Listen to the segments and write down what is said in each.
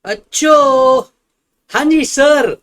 अच्छो, हाँ जी sir.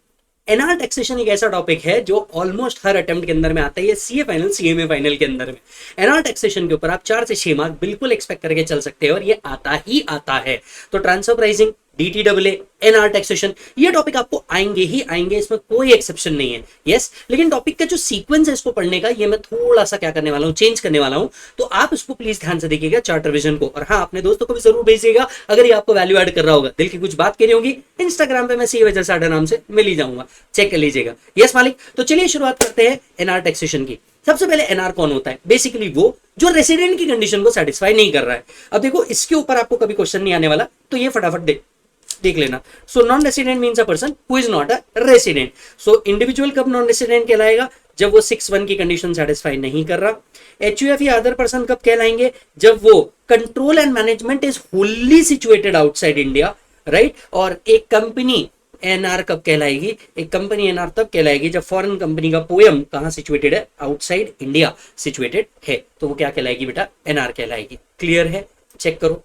NR taxation एक ऐसा टॉपिक है जो ऑलमोस्ट हर अटेम्प्ट के अंदर में आता है। ये सीए फाइनल सीएमए फाइनल के अंदर में एनआर टैक्सेशन के ऊपर आप 4 से 6 मार्क बिल्कुल एक्सपेक्ट करके चल सकते हैं और ये आता ही आता है। तो ट्रांसफर प्राइसिंग, डीटीडब्ल्यूए, एनआर टैक्सेशन, ये टॉपिक आपको आएंगे ही आएंगे, इसमें कोई एक्सेप्शन नहीं है। यस, लेकिन टॉपिक का जो सीक्वेंस है इसको पढ़ने का, ये मैं थोड़ा सा क्या करने वाला हूँ, चेंज करने वाला हूँ। तो आप इसको प्लीज ध्यान से देखिएगा चार्ट रिविजन को, और हाँ अपने दोस्तों को भी जरूर भेजिएगा अगर ये आपको वैल्यू ऐड कर रहा होगा। दिल की कुछ बात कहनी होगी, इंस्टाग्राम पे मैं सी वजह साडा नाम से मिल ही जाऊंगा, चेक कर लीजिएगा। यस मालिक, तो चलिए शुरुआत करते हैं एनआर टैक्सेशन की। सबसे पहले एनआर कौन होता है? बेसिकली वो जो रेसिडेंट की कंडीशन को सेटिस्फाई नहीं कर रहा है। अब देखो इसके ऊपर आपको कभी क्वेश्चन नहीं आने वाला, तो ये फटाफट देख लेना। सो non resident means a person who is not a resident. So individual कब नॉन रेसिडेंट कहलाएगा? जब वो 6(1) की कंडीशन सेटिस्फाई नहीं कर रहा। एचयूएफ या अदर पर्सन कब कहलाएंगे? जब वो control and management is Holi situated outside India, right. और एक कंपनी एनआर कब कहलाएगी? एक कंपनी एनआर तब कहलाएगी जब फॉरेन कंपनी का पोएम कहां सिचुएटेड है? आउटसाइड इंडिया सिचुएटेड है, तो वो क्या कहलाएगी बेटा? एनआर कहलाएगी। क्लियर है? चेक करो।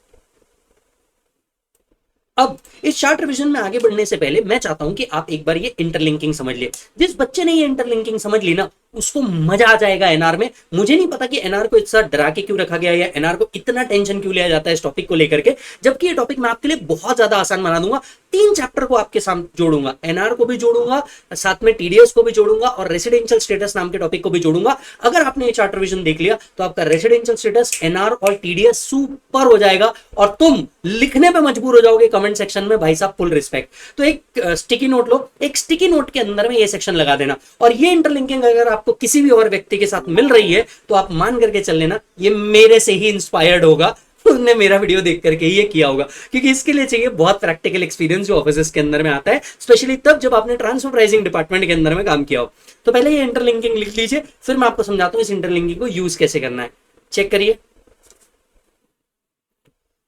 अब इस चार्ट रिवीजन में आगे बढ़ने से पहले मैं चाहता हूं कि आप एक बार ये इंटरलिंकिंग समझ ले। जिस बच्चे ने ये इंटरलिंकिंग समझ ली ना, उसको मजा आ जाएगा एनआर में। मुझे नहीं पता कि एनआर को इतना डरा के क्यों रखा गया है या एनआर को इतना टेंशन क्यों लिया जाता है इस टॉपिक को लेकर के, जबकि ये टॉपिक मैं आपके लिए बहुत ज्यादा आसान बना दूंगा। 3 चैप्टर को आपके साथ जोड़ूंगा, एनआर को भी जोड़ूंगा, साथ में टीडीएस को भी जोड़ूंगा और रेसिडेंशियल स्टेटस नाम के टॉपिक को भी जोड़ूंगा। अगर आपने ये चार्ट रिवीजन देख लिया तो आपका रेसिडेंशियल स्टेटस, एनआर और टीडीएस सुपर हो जाएगा और तुम लिखने पे मजबूर हो जाओगे कमेंट सेक्शन में, भाई साहब फुल रिस्पेक्ट। तो एक स्टिकी नोट लो, एक स्टिकी नोट के अंदर में ये सेक्शन लगा देना, और ये इंटरलिंकिंग अगर आपको किसी भी और व्यक्ति के साथ मिल रही है तो आप मान करके चल लेना ये मेरे से ही इंस्पायर्ड होगा, उसने मेरा वीडियो देख करके ये किया होगा। क्योंकि इसके लिए चाहिए बहुत प्रैक्टिकल एक्सपीरियंस जो ऑफिस के अंदर में आता है, स्पेशली तब जब आपने ट्रांसफर प्राइसिंग डिपार्टमेंट के अंदर में काम किया हो। तो पहले ये इंटरलिंकिंग लिख लीजिए, फिर मैं आपको समझाता हूं इस इंटरलिंकिंग को यूज कैसे करना है। चेक करिए।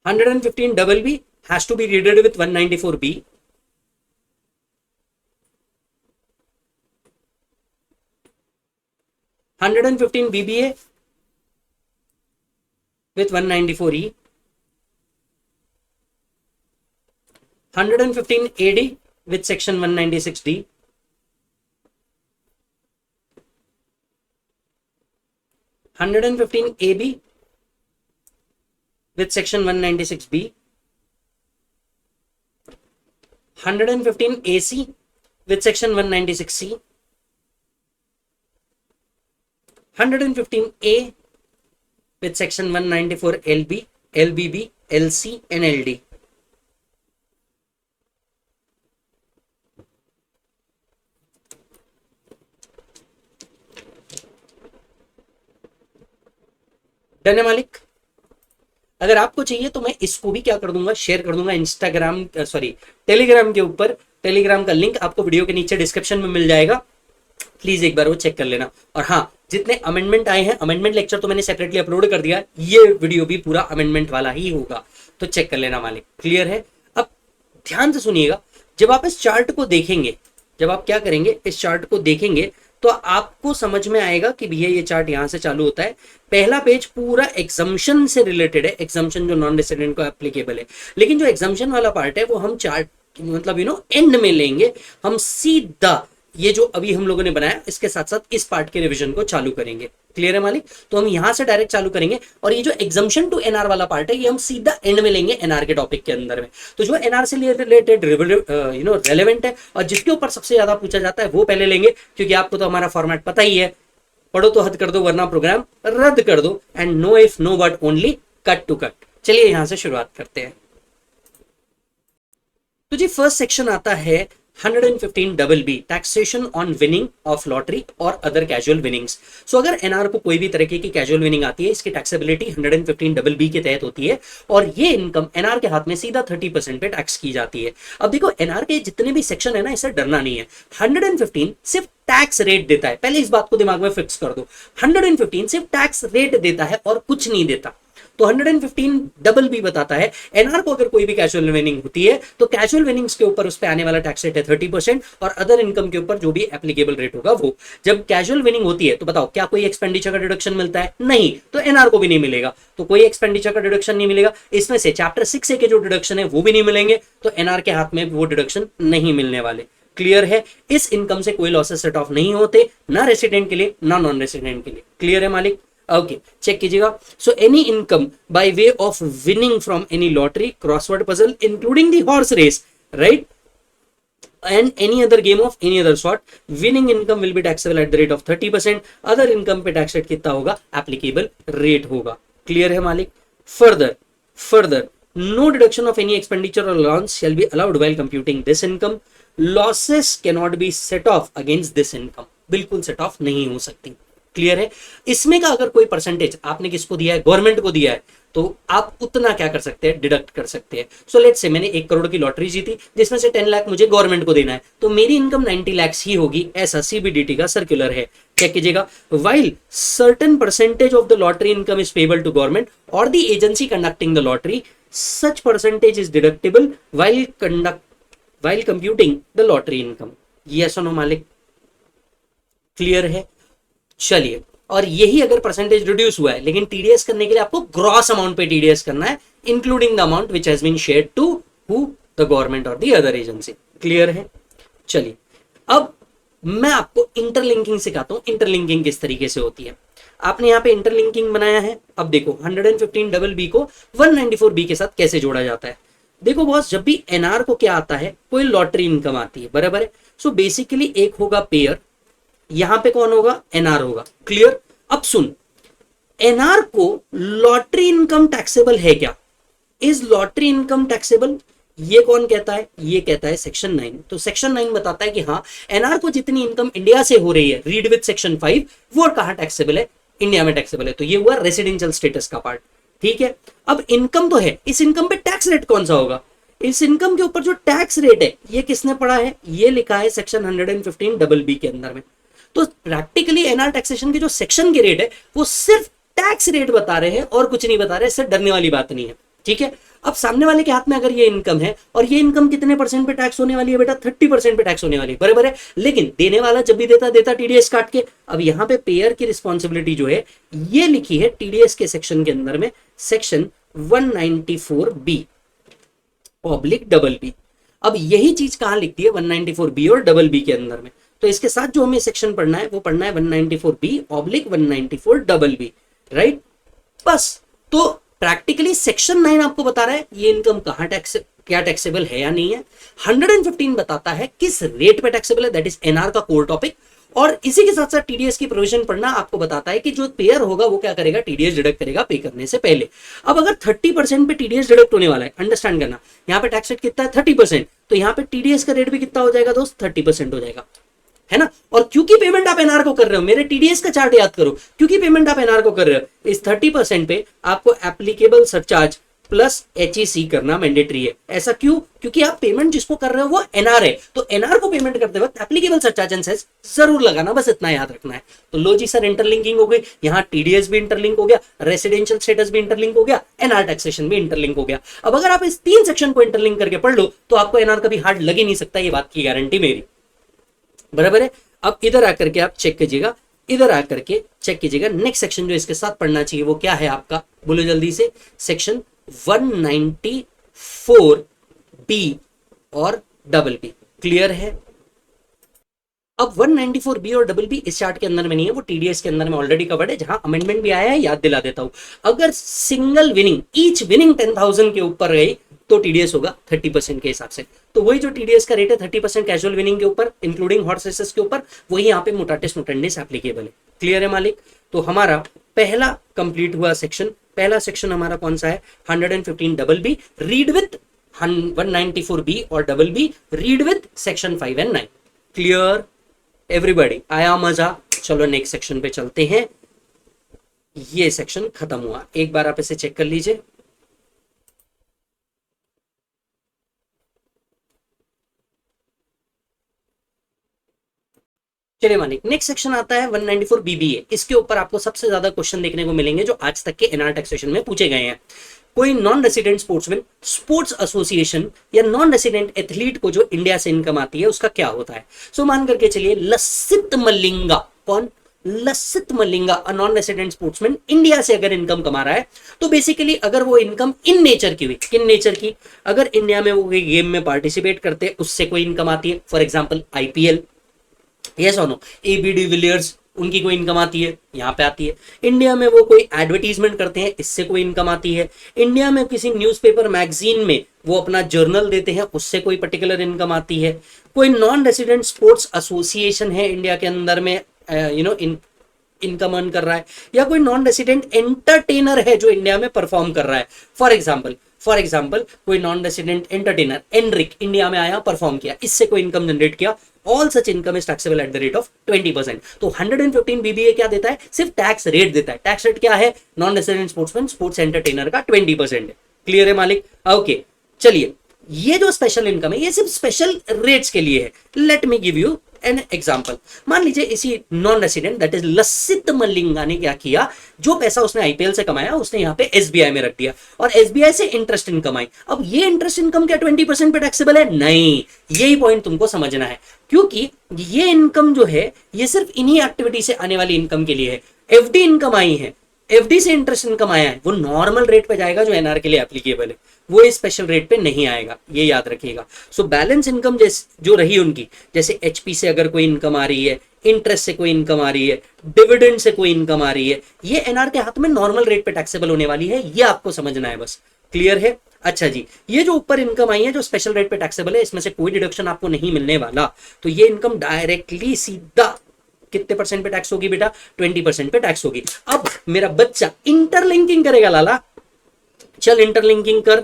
115BB has to be read with 194B. 115BBA with 194E. 115AD with section 196D. 115AB with section 196B. 115AC with section 196C. 115A with section 194LB, LBB, LC and LD. Done है मालिक? अगर आपको चाहिए तो मैं इसको भी क्या कर दूंगा, शेयर कर दूंगा इंस्टाग्राम टेलीग्राम के ऊपर। टेलीग्राम का लिंक आपको वीडियो के नीचे डिस्क्रिप्शन में मिल जाएगा, प्लीज एक बार वो चेक कर लेना। और हाँ, जितने अमेंडमेंट आए हैं, अमेंडमेंट लेक्चर तो मैंने सेपरेटली अपलोड कर दिया, ये वीडियो भी पूरा अमेंडमेंट वाला ही होगा, तो चेक कर लेना मालिक। क्लियर है? अब ध्यान से सुनिएगा, जब आप इस चार्ट को देखेंगे, जब आप क्या करेंगे, इस चार्ट को देखेंगे तो आपको समझ में आएगा कि भैया ये चार्ट यहां से चालू होता है। पहला पेज पूरा एग्जम्पशन से रिलेटेड है, एग्जम्पशन जो नॉन रेसिडेंट को एप्लीकेबल है, लेकिन जो एग्जम्पशन वाला पार्ट है वो हम चार्ट मतलब एंड में लेंगे। हम सीधा ये जो अभी हम लोगों ने बनाया इसके साथ साथ इस पार्ट के रिवीजन को चालू करेंगे। क्लियर है मालिक? तो हम यहां से डायरेक्ट चालू करेंगे और ये जो एग्जम्पशन टू एनआर वाला पार्ट है ये हम सीधा एंड में लेंगे एनआर के टॉपिक के अंदर में। तो जो एनआर से रिलेटेड रेलेवेंट है और जिसके ऊपर सबसे ज्यादा पूछा जाता है वो पहले लेंगे, क्योंकि आपको तो हमारा फॉर्मेट पता ही है, पढ़ो तो हद कर दो वरना प्रोग्राम रद्द कर दो, and no if no but only cut to cut. चलिए यहां से शुरुआत करते हैं। तो जी फर्स्ट सेक्शन आता है 115BB, taxation on winning of lottery और अदर कैजुअल विनिंग्स। सो अगर एनआर को कोई भी तरीके की कैजुअल विनिंग आती है, इसकी टैक्सेबिलिटी 115BB के तहत होती है और ये इनकम एनआर के हाथ में सीधा 30% पे टैक्स की जाती है। अब देखो एनआर के जितने भी सेक्शन है ना, इससे डरना नहीं है। 115 सिर्फ टैक्स रेट देता है, पहले इस बात को दिमाग में फिक्स कर दो। 115 सिर्फ टैक्स रेट देता है और कुछ नहीं देता। तो 115 डबल बी बताता है एनआर को अगर कोई भी कैजुअल विनिंग होती है तो कैजुअल विनिंग्स के ऊपर उस पे आने वाला टैक्स रेट है 30% और अदर इनकम के ऊपर जो भी एप्लीकेबल रेट होगा वो। जब कैजुअल विनिंग होती है तो बताओ क्या कोई एक्सपेंडिचर का डिडक्शन मिलता है? नहीं, तो एनआर को भी नहीं मिलेगा, तो कोई एक्सपेंडिचर का डिडक्शन नहीं मिलेगा। इसमें से चैप्टर 6A के जो डिडक्शन है वो भी नहीं मिलेंगे, तो एनआर के हाथ में वो डिडक्शन नहीं मिलने वाले। क्लियर है? इस इनकम से कोई लॉसेस सेट ऑफ नहीं होते, ना रेसिडेंट के लिए ना नॉन रेसिडेंट के लिए। क्लियर है मालिक? ओके, चेक कीजिएगा। So any income by way of winning from any lottery, crossword puzzle including the horse race, right, and any other game of any other sort, winning income will be taxable at the rate of 30%. other income पे tax rate कितना होगा? applicable rate होगा। clear है मालिक? further no deduction of any expenditure or allowance shall be allowed while computing this income. losses cannot be set off against this income, बिल्कुल set off नहीं हो सकती। क्लियर है? इसमें का अगर कोई परसेंटेज आपने किसको दिया है? गवर्नमेंट को दिया है, तो आप उतना क्या कर सकते हैं? डिडक्ट कर सकते हैं। सो लेट्स से मैंने 1 करोड़ की लॉटरी जीती जिसमें से 10 लाख मुझे गवर्नमेंट को देना है, तो मेरी इनकम 90 लाख ही होगी, ऐसा सीबीडीटी का सर्कुलर है। चेक कीजिएगा। While certain percentage of the lottery income is payable to government और the agency conducting the lottery, such percentage is deductible while computing the lottery income. yes or no मालिक? Clear है? चलिए, और यही अगर percentage reduce हुआ है, लेकिन टीडीएस करने के लिए आपको ग्रॉस अमाउंट पे टीडीएस करना है, including the amount which has been shared to who? The government और द अदर एजेंसी। क्लियर है? चलिए, अब मैं आपको इंटरलिंकिंग सिखाता हूं। इंटरलिंकिंग किस तरीके से होती है? आपने यहाँ पे इंटरलिंकिंग बनाया है। अब देखो 115 डबल बी को 194 बी के साथ कैसे जोड़ा जाता है। देखो बॉस, जब भी एनआर को क्या आता है? कोई लॉटरी इनकम आती है, बराबर है। सो बेसिकली एक होगा पेयर, यहां पे कौन होगा? एनआर होगा। क्लियर? अब सुन, एनआर को लॉटरी इनकम टैक्सेबल है क्या? Is lottery income taxable? ये कौन कहता है? ये कहता है सेक्शन 9। तो सेक्शन 9 बताता है कि हाँ, एनआर को जितनी इनकम इंडिया से हो रही है, रीड विद सेक्शन 5, वो कहां टैक्सेबल है? इंडिया में टैक्सेबल है। तो ये हुआ रेसिडेंशियल स्टेटस का पार्ट। ठीक है, अब इनकम तो है, इस इनकम पे टैक्स रेट कौन सा होगा? इस इनकम के ऊपर जो टैक्स रेट है ये किसने पढ़ा है? ये लिखा है सेक्शन 115 डबल बी के अंदर में। तो प्रैक्टिकली एनआर टैक्सेशन के जो सेक्शन के रेट है वो सिर्फ टैक्स रेट बता रहे हैं और कुछ नहीं बता रहे, इससे डरने वाली बात नहीं है। ठीक है, अब सामने वाले के हाथ में अगर ये इनकम है और ये इनकम कितने परसेंट पे टैक्स होने वाली है बेटा? 30% पे टैक्स होने वाली है, बराबर है। लेकिन देने वाला जब भी देता टीडीएस काट के। अब यहां पे पेयर की रिस्पॉन्सिबिलिटी जो है ये लिखी है टीडीएस के सेक्शन के अंदर में, section 194B oblique double B. अब यही चीज कहां लिखती है? 194B और डबल बी के अंदर में। तो इसके साथ जो हमें सेक्शन पढ़ना है वो पढ़ना है 194B oblique 194 double B, right? बस, तो प्रैक्टिकली सेक्शन 9 आपको बता रहा है ये इनकम कहां क्या टैक्सेबल है या नहीं है। 115 बताता है किस रेट पे टैक्सेबल है, दैट इज एनआर का कोर टॉपिक। और इसी के साथ साथ टीडीएस की प्रोविजन पढ़ना आपको बताता है कि जो पेयर होगा वो क्या करेगा? टीडीएस डिडक्ट करेगा पे करने से पहले। अब अगर 30% पे टीडीएस डिडक्ट होने वाला है, अंडरस्टैंड करना, यहाँ पे टैक्स रेट कितना है? 30%। तो यहाँ पे टीडीएस का रेट भी कितना हो जाएगा दोस्त? 30% हो जाएगा, है ना। और क्योंकि पेमेंट आप एनआर को कर रहे हो, मेरे टीडीएस का चार्ट याद करो, क्योंकि पेमेंट आप एनआर को कर रहे हो, इस 30% पे आपको एप्लीकेबल सरचार्ज प्लस एचईसी करना मैंडेटरी है। ऐसा क्यों? क्योंकि आप पेमेंट जिसको कर रहे हो वो एनआर है, तो एनआर को पेमेंट करते वक्त एप्लीकेबल सरचार्ज एंड सेस जरूर लगाना, बस इतना याद रखना है। तो लो जी सर, इंटरलिंकिंग हो गई, यहाँ टीडीएस भी इंटरलिंक हो गया, रेसिडेंशियल स्टेटस भी इंटरलिंक हो गया, एनआर टैक्सेशन भी इंटरलिंक हो गया। अब अगर आप इस 3 सेक्शन को इंटरलिंक करके पढ़ लो तो आपको एनआर कभी हार्ड लग ही नहीं सकता, ये बात की गारंटी मेरी, बराबर है। अब इधर आकर के आप चेक कीजिएगा, इधर आकर के चेक कीजिएगा, नेक्स्ट सेक्शन जो इसके साथ पढ़ना चाहिए वो क्या है आपका? बोलो जल्दी से। सेक्शन 194B और डबल बी। क्लियर है? अब 194B और डबल बी इस चार्ट के अंदर में नहीं है, वो टीडीएस के अंदर में ऑलरेडी कवर्ड है, जहां अमेंडमेंट भी आया है, याद दिला देता हूं। अगर सिंगल विनिंग, ईच विनिंग 10,000 के ऊपर गई तो टीडीएस होगा 30% के हिसाब से। तो वही जो टीडीएस का रेट है 30% कैजुअल विनिंग के ऊपर, इंक्लूडिंग हॉर्स रेसेस के ऊपर, वही यहाँ पे मुटाटिस मुटेंडिस एप्लीकेबल है। क्लियर है मालिक? तो हमारा पहला कंप्लीट हुआ सेक्शन। पहला सेक्शन हमारा कौन सा है? 115 double B, read with 194B और double B, read with section 5 and 9। Clear everybody? आया मजा? चलो नेक्स्ट सेक्शन पे चलते हैं। ये सेक्शन खत्म हुआ, एक बार आप इसे चेक कर लीजिए। चलिए मालिक, नेक्स्ट सेक्शन आता है 194 बीबीए। इसके ऊपर आपको सबसे ज्यादा क्वेश्चन देखने को मिलेंगे जो आज तक के एनआर टैक्सेशन में पूछे गए हैं। कोई non resident sportsman, sports association या नॉन रेसिडेंट एथलीट को जो इंडिया से इनकम आती है उसका क्या होता है। सो मान करके चलिए लसित मलिंगा, कौन, Lasith Malinga, non resident sportsman India से अगर इनकम कमा रहा है तो बेसिकली अगर वो इनकम इन नेचर की हुई, किन नेचर की, अगर इंडिया में वो कोई गेम में पार्टिसिपेट करते हैं उससे कोई इनकम आती है, फॉर एग्जाम्पल आईपीएल, यस और नो, एबी डिविलियर्स, उनकी कोई इनकम आती है, यहाँ पे आती है। इंडिया में वो कोई एडवर्टीजमेंट करते हैं, इससे कोई इनकम आती है। इंडिया में किसी न्यूज़पेपर मैगजीन में वो अपना जर्नल देते हैं, उससे कोई पर्टिकुलर इनकम आती है। कोई नॉन रेसिडेंट स्पोर्ट्स एसोसिएशन है इंडिया के अंदर में, इनकम अर्न कर रहा है, या कोई नॉन रेसिडेंट एंटरटेनर है जो इंडिया में परफॉर्म कर रहा है। फॉर एग्जाम्पल कोई non resident entertainer Enrique India में आया, परफॉर्म किया, इससे कोई इनकम जनरेट किया, all such income is taxable at the rate of 20%। तो 115 बीबीए क्या देता है, सिर्फ टैक्स रेट देता है। टैक्स रेट क्या है, non resident sportsman, sports entertainer का 20% है। क्लियर है मालिक? ओके, चलिए ये जो स्पेशल इनकम है ये सिर्फ स्पेशल रेट्स के लिए है। Let me give you an example. मान लीजिए इसी non resident that is Lasith Malinga ने क्या किया, जो पैसा उसने आईपीएल से कमाया उसने यहाँ पे एसबीआई में रख दिया और एसबीआई से इंटरेस्ट इनकम आई। अब ये इंटरेस्ट इनकम क्या 20% पे टैक्सेबल है? नहीं, यही पॉइंट तुमको समझना है, क्योंकि ये इनकम जो है ये सिर्फ इन्हीं एक्टिविटी से आने वाली इनकम के लिए है। एफडी इनकम आई है, एफडी से इंटरेस्ट इनकम आया है, वो नॉर्मल रेट पे जाएगा जो एनआर के लिए एप्लीकेबल है, वो इस स्पेशल रेट पे नहीं आएगा, ये याद रखिएगा। सो बैलेंस इनकम जो रही उनकी, जैसे एचपी से अगर कोई इनकम आ रही है, इंटरेस्ट से कोई इनकम आ रही है, डिविडेंड से कोई इनकम आ रही है, ये एनआर के हाथ में नॉर्मल रेट पे टैक्सेबल होने वाली है, ये आपको समझना है बस। क्लियर है? अच्छा जी, ये जो ऊपर इनकम आई है जो स्पेशल रेट पे टैक्सेबल है, इसमें से कोई डिडक्शन आपको नहीं मिलने वाला, तो ये इनकम डायरेक्टली सीधा कितने परसेंट पे टैक्स होगी बेटा? 20% पे टैक्स होगी। अब मेरा बच्चा इंटरलिंकिंग करेगा, लाला चल इंटरलिंकिंग कर,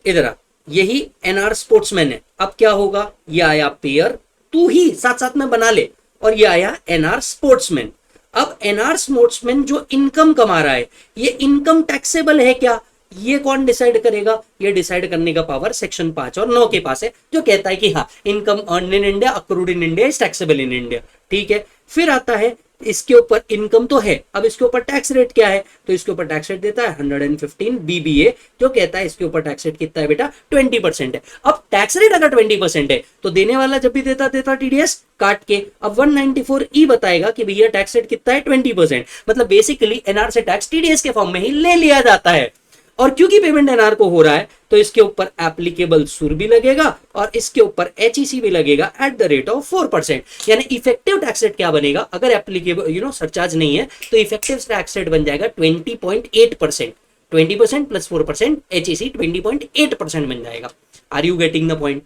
इधर आ, यही एनआर स्पोर्ट्समैन है। अब क्या होगा, ये आया पेयर, तू ही साथ साथ में बना ले, और ये आया एनआर स्पोर्ट्समैन। अब एनआर स्पोर्ट्समैन जो इनकम कमा रहा है, ये इनकम टैक्सेबल है क्या, ये कौन डिसाइड करेगा? ये डिसाइड करने का पावर सेक्शन 5 और 9 के पास है, जो कहता है कि हाँ, income earn in India, accrued in India is taxable in India. ठीक है, फिर आता है इसके ऊपर इनकम तो है, अब इसके ऊपर टैक्स रेट क्या है, तो इसके ऊपर टैक्स रेट देता है 115 बीबीए, जो कहता है इसके ऊपर टैक्स रेट कितना है बेटा? 20% है। अब टैक्स रेट अगर 20% है तो देने वाला जब भी देता टीडीएस काट के, अब 194E बताएगा कि भैया टैक्स रेट कितना है? 20%। मतलब बेसिकली एनआर से टैक्स टीडीएस के फॉर्म में ही ले लिया जाता है, और क्योंकि पेमेंट एनआर को हो रहा है तो इसके ऊपर एप्लीकेबल सुर भी लगेगा और इसके ऊपर एचईसी भी लगेगा एट द रेट ऑफ 4%। यानी इफेक्टिव टैक्स रेट क्या बनेगा, अगर एप्लीकेबल सरचार्ज नहीं है तो इफेक्टिव टैक्स रेट बन जाएगा 20.8%। 20% प्लस 4% एचईसी 20.8% बन जाएगा। Are you getting the point?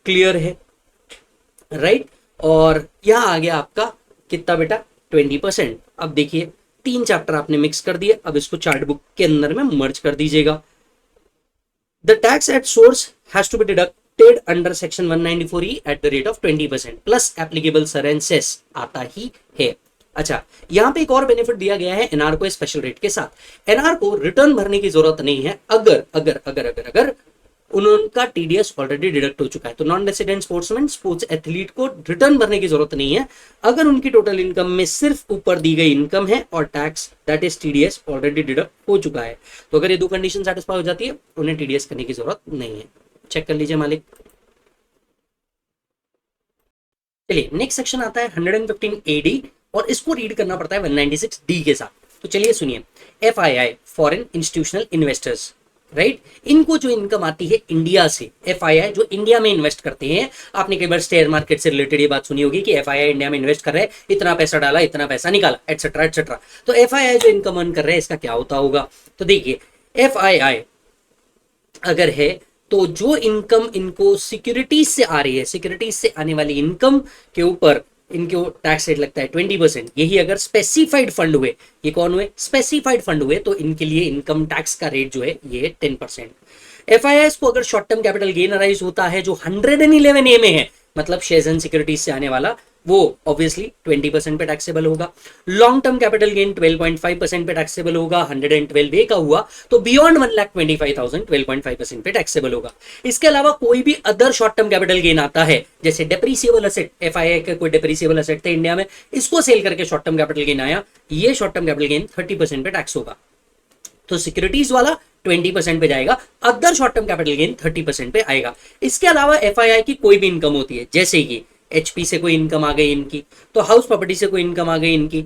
Clear है? राइट। और यहां आ गया आपका कितना बेटा? 20%। अब देखिए 3 चैप्टर आपने मिक्स कर दिए, अब इसको चार्ट बुक के अंदर में मर्ज कर दीजिएगा। The tax at source has to be deducted under section 194E at the rate of 20% plus applicable sir and cess आता ही है। अच्छा, यहां पे एक और बेनिफिट दिया गया है एनआर को स्पेशल रेट के साथ। एनआर को रिटर्न भरने की जरूरत नहीं है अगर अगर अगर अगर अगर उनका टीडीएस ऑलरेडी डिडक्ट हो चुका है। तो non resident sportsman, sports athlete को रिटर्न भरने की जरूरत नहीं है अगर उनकी टोटल इनकम में सिर्फ ऊपर दी गई इनकम है और tax that is TDS already deduct हो चुका है। तो अगर ये दो कंडीशन सेटिस्फाई हो जाती है उन्हें टीडीएस करने की जरूरत नहीं है। चेक कर लीजिए मालिक। चलिए नेक्स्ट सेक्शन आता है 115AD और इसको रीड करना पड़ता है 196D के साथ। तो चलिए सुनिए, FII foreign institutional investors, right, इनको जो इनकम आती है इंडिया से, FII जो इंडिया में इन्वेस्ट करते हैं, आपने कई बार शेयर मार्केट से रिलेटेड ये बात सुनी होगी कि FII इंडिया में इन्वेस्ट कर रहे हैं, इतना पैसा डाला, इतना पैसा निकाला, एटसेट्रा एटसेट्रा। तो FII जो इनकम अर्न कर रहे हैं इसका क्या होता होगा? तो देखिए FII अगर है तो जो इनकम इनको सिक्योरिटीज से आ रही है, सिक्योरिटीज से आने वाली इनकम के ऊपर इनको टैक्स रेट लगता है 20%। यही अगर स्पेसिफाइड फंड हुए, ये कौन हुए? स्पेसिफाइड फंड हुए, तो इनके लिए इनकम टैक्स का रेट जो है ये 10%। FIIs को अगर short term capital gain arise होता है जो 111A में है, मतलब शेयर्स एंड सिक्योरिटीज से आने वाला, वो ऑब्वियसली 20% पे टैक्सेबल होगा। लॉन्ग टर्म कैपिटल गेन 12.5% पे टैक्सेबल होगा, 112 ए का हुआ तो बियॉन्ड 1,25,000 12.5% पे टैक्सेबल होगा। इसके अलावा कोई भी other short term capital gain आता है, जैसे डेप्रीसिएबल असेट, एफआईआई के कोई डेप्रीसिएबल असेट थे इंडिया में, इसको सेल करके शॉर्ट टर्म कैपिटल गेन आया, ये शॉर्ट टर्म कैपिटल गेन 30% पे टैक्स होगा। तो सिक्योरिटीज वाला 20% पे जाएगा, other short term capital gain 30% पे आएगा। इसके अलावा एफआईआई की कोई भी इनकम होती है, जैसे कि एचपी से कोई इनकम आ गई इनकी, तो हाउस प्रॉपर्टी से कोई इनकम आ गई इनकी,